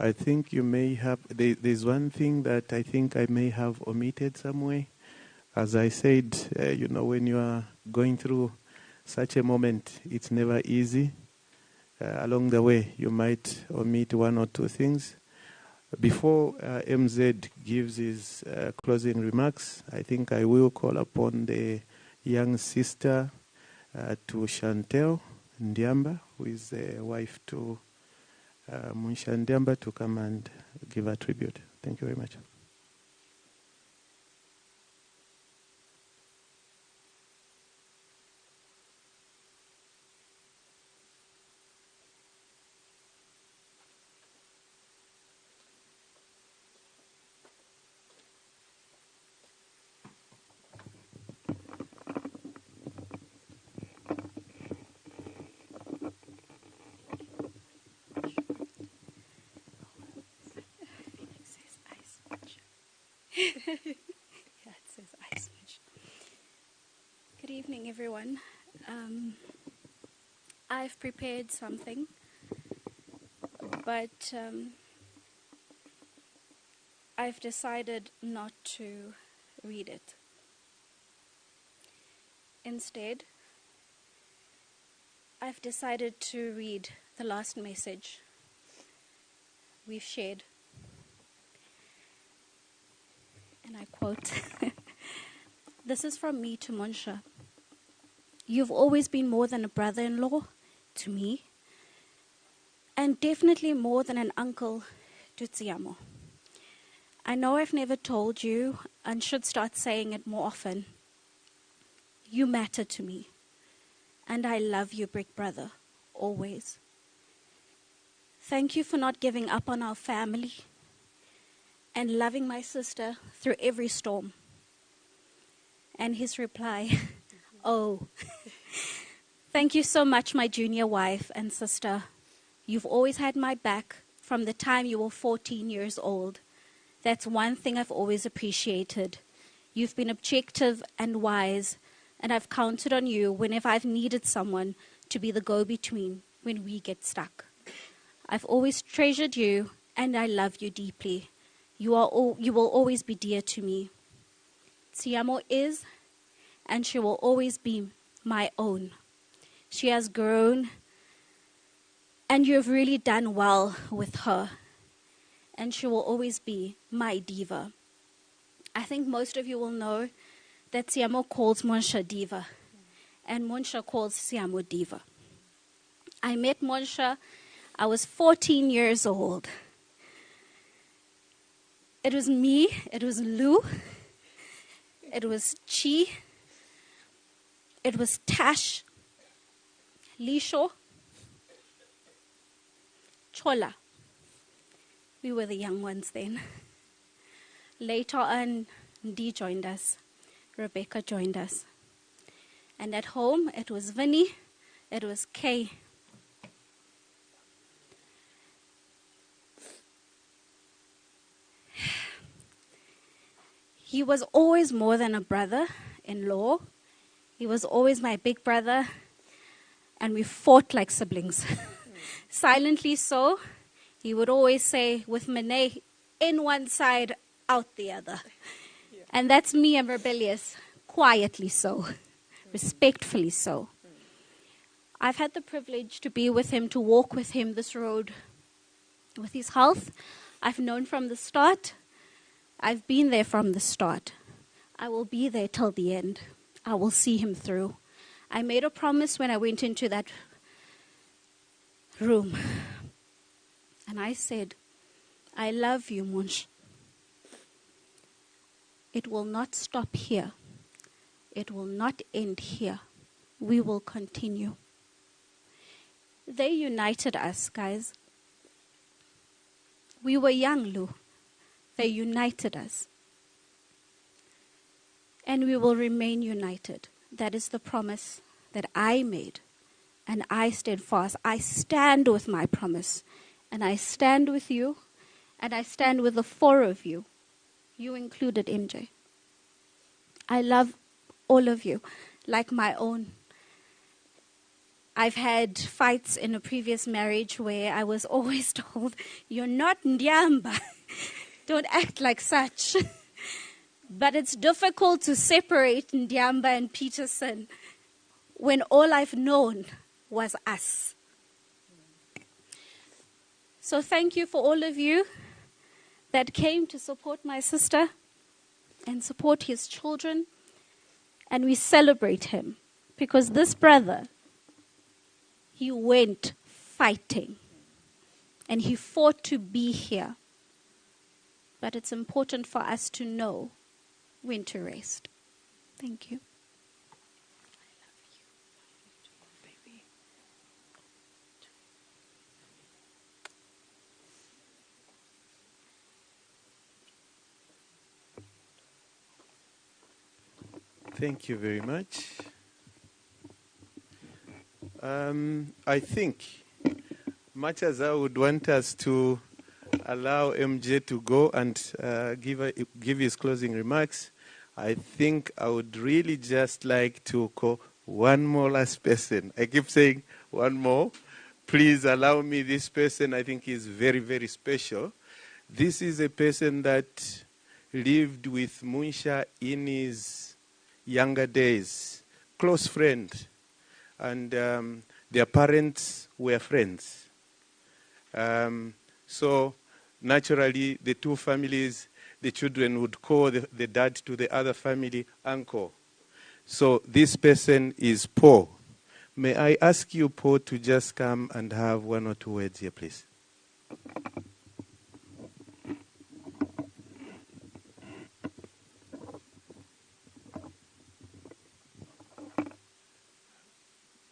[SPEAKER 8] I think you may have, there's one thing that I think I may have omitted somewhere. As I said, when you are going through such a moment, it's never easy. Along the way, you might omit one or two things. Before MZ gives his closing remarks, I think I will call upon the young sister to Chantal Ndyamba, who is the wife to Munshya Ndyamba, to come and give a tribute. Thank you very much.
[SPEAKER 3] Yeah, it says ice fish. Good evening, everyone. I've prepared something, but I've decided not to read it. Instead, I've decided to read the last message we've shared. And I quote, "This is from me to Munshya. You've always been more than a brother-in-law to me, and definitely more than an uncle to Tsiamo. I know I've never told you and should start saying it more often. You matter to me, and I love you, big brother, always. Thank you for not giving up on our family and loving my sister through every storm." And his reply, "Oh, thank you so much, my junior wife and sister. You've always had my back from the time you were 14 years old. That's one thing I've always appreciated. You've been objective and wise, and I've counted on you whenever I've needed someone to be the go-between when we get stuck. I've always treasured you, and I love you deeply. You will always be dear to me. Tsiamo is, and she will always be my own. She has grown, and you have really done well with her. And she will always be my diva." I think most of you will know that Tsiamo calls Munshya diva, and Munshya calls Tsiamo diva. I met Munshya, I was 14 years old. It was me, it was Lou, it was Chi, it was Tash, Lisho, Chola. We were the young ones then. Later on, Ndi joined us, Rebecca joined us. And at home, it was Vinny, It was K. He was always more than a brother-in-law. He was always my big brother, and we fought like siblings. Silently so. He would always say, with Mene, in one side, out the other. Yeah. And that's me, I'm rebellious. Quietly so. Respectfully so. I've had the privilege to be with him, to walk with him this road. With his health, I've known from the start. I've been there from the start. I will be there till the end. I will see him through. I made a promise when I went into that room. And I said, I love you, Munsh. It will not stop here. It will not end here. We will continue. They united us, guys. We were young, Lou. They united us. And we will remain united. That is the promise that I made. And I stayed fast. I stand with my promise. And I stand with you. And I stand with the four of you. You included, MJ. I love all of you like my own. I've had fights in a previous marriage where I was always told, you're not Ndyamba. Don't act like such. But it's difficult to separate Ndyamba and Peterson when all I've known was us. So thank you for all of you that came to support my sister and support his children. And we celebrate him because this brother, he went fighting and he fought to be here. But it's important for us to know when to rest. Thank you.
[SPEAKER 8] Thank you very much. I think, much as I would want us to allow MJ to go and give his closing remarks, I think I would really just like to call one more last person. I keep saying one more. Please allow me. This person I think is very, very special. This is a person that lived with Munshya in his younger days, close friend, and their parents were friends. So naturally, the two families, the children would call the dad to the other family uncle. So this person is Paul. May I ask you, Paul, to just come and have one or two words here, please?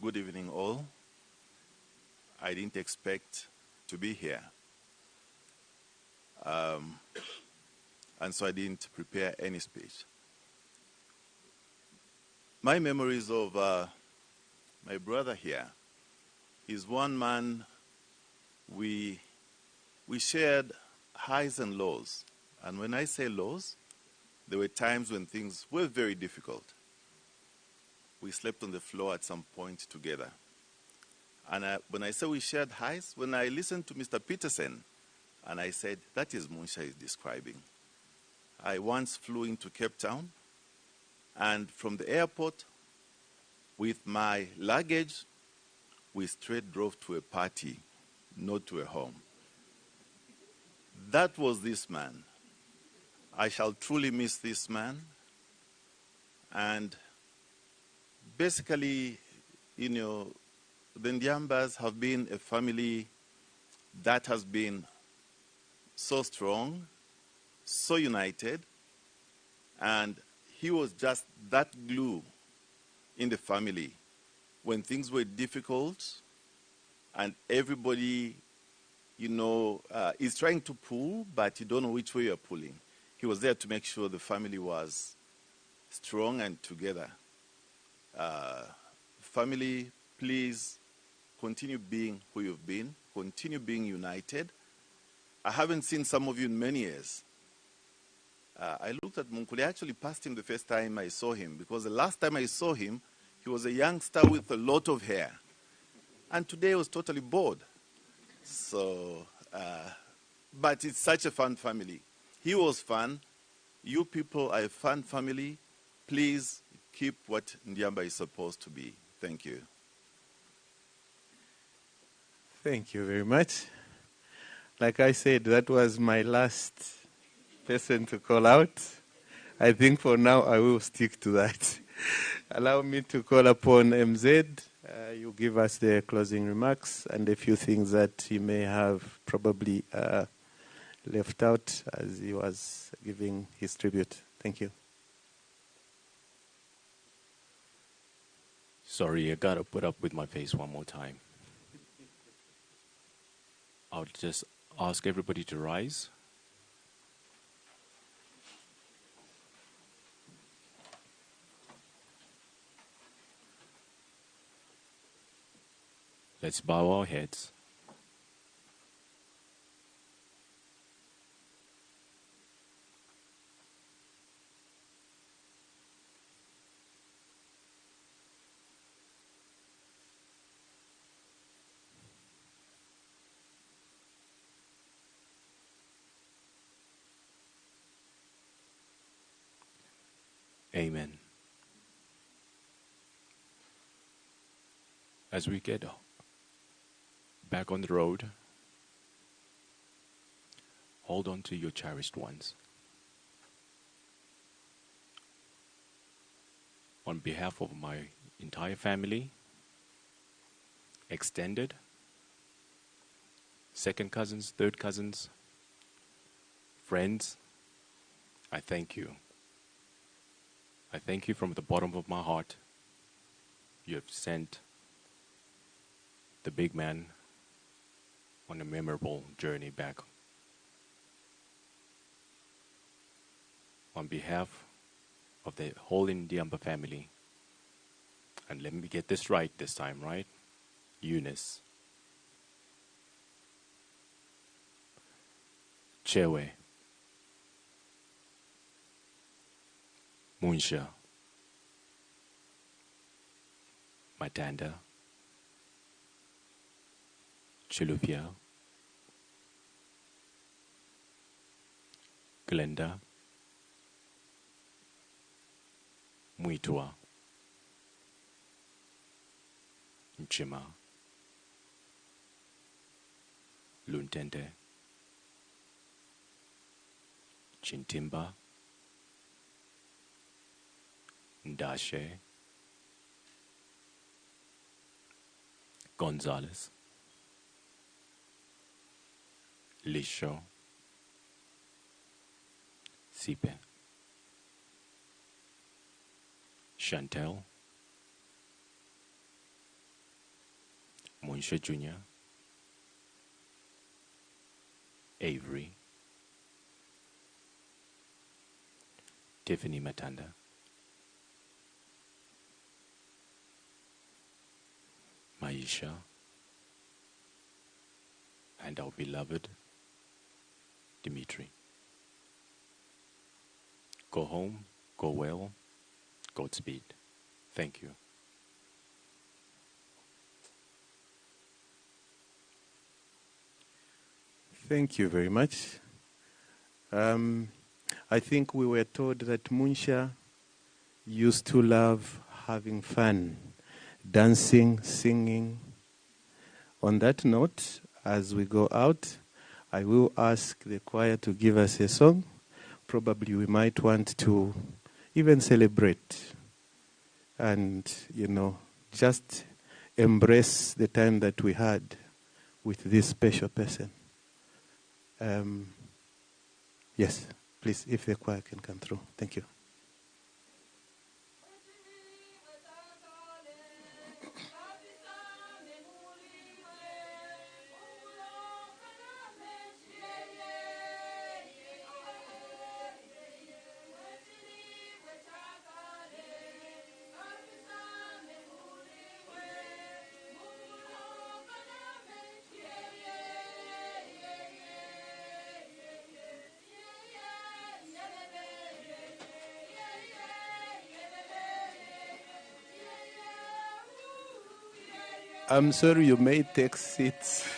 [SPEAKER 16] Good evening, all. I didn't expect to be here. And so I didn't prepare any speech. My memories of my brother here is one man we shared highs and lows. And when I say lows, there were times when things were very difficult. We slept on the floor at some point together. And when I say we shared highs, when I listened to Mr. Peterson, and I said, that is Munshya is describing. I once flew into Cape Town, and from the airport, with my luggage, we straight drove to a party, not to a home. That was this man. I shall truly miss this man. And basically, you know, the Ndyambas have been a family that has been so strong, so united, and he was just that glue in the family when things were difficult and everybody, you know, is trying to pull, but you don't know which way you're pulling. He was there to make sure the family was strong and together. Family please continue being who you've been, continue being united. I haven't seen some of you in many years. I looked at Munkuli. I actually passed him the first time I saw him, because the last time I saw him, he was a youngster with a lot of hair. And today he was totally bald. So, but it's such a fun family. He was fun. You people are a fun family. Please keep what Ndyamba is supposed to be. Thank you.
[SPEAKER 8] Thank you very much. Like I said, that was my last person to call out. I think for now I will stick to that. Allow me to call upon MZ. You give us the closing remarks and a few things that he may have probably left out as he was giving his tribute. Thank you.
[SPEAKER 12] Sorry, I gotta put up with my face one more time. I'll just ask everybody to rise. Let's bow our heads. Amen. As we get back on the road, hold on to your cherished ones. On behalf of my entire family, extended, second cousins, third cousins, friends, I thank you. I thank you from the bottom of my heart. You have sent the big man on a memorable journey back. On behalf of the whole Ndyamba family, and let me get this right this time, right? Eunice, Chewe, Munshya, Matanda, Chilufia, Glenda, Muitua, Nchima, Luntende, Chintimba, Ndashe, Gonzalez, Lisho, Sipe, Chantel, Munshya Jr., Avery, Tiffany Matanda, Maisha, and our beloved Dimitri. Go home, go well, Godspeed. Thank you.
[SPEAKER 8] Thank you very much. I think we were told that Munshya used to love having fun, dancing, singing. On that note, as we go out, I will ask the choir to give us a song. Probably we might want to even celebrate and, just embrace the time that we had with this special person. Yes, please, if the choir can come through. Thank you. I'm sorry, you may take seats.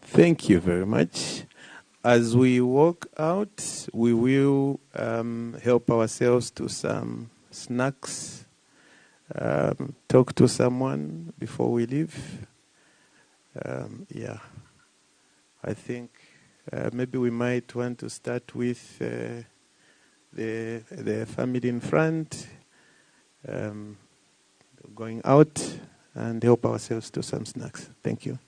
[SPEAKER 8] Thank you very much. As we walk out, we will help ourselves to some snacks, talk to someone before we leave. Yeah, I think maybe we might want to start with the family in front, going out and help ourselves to some snacks. Thank you.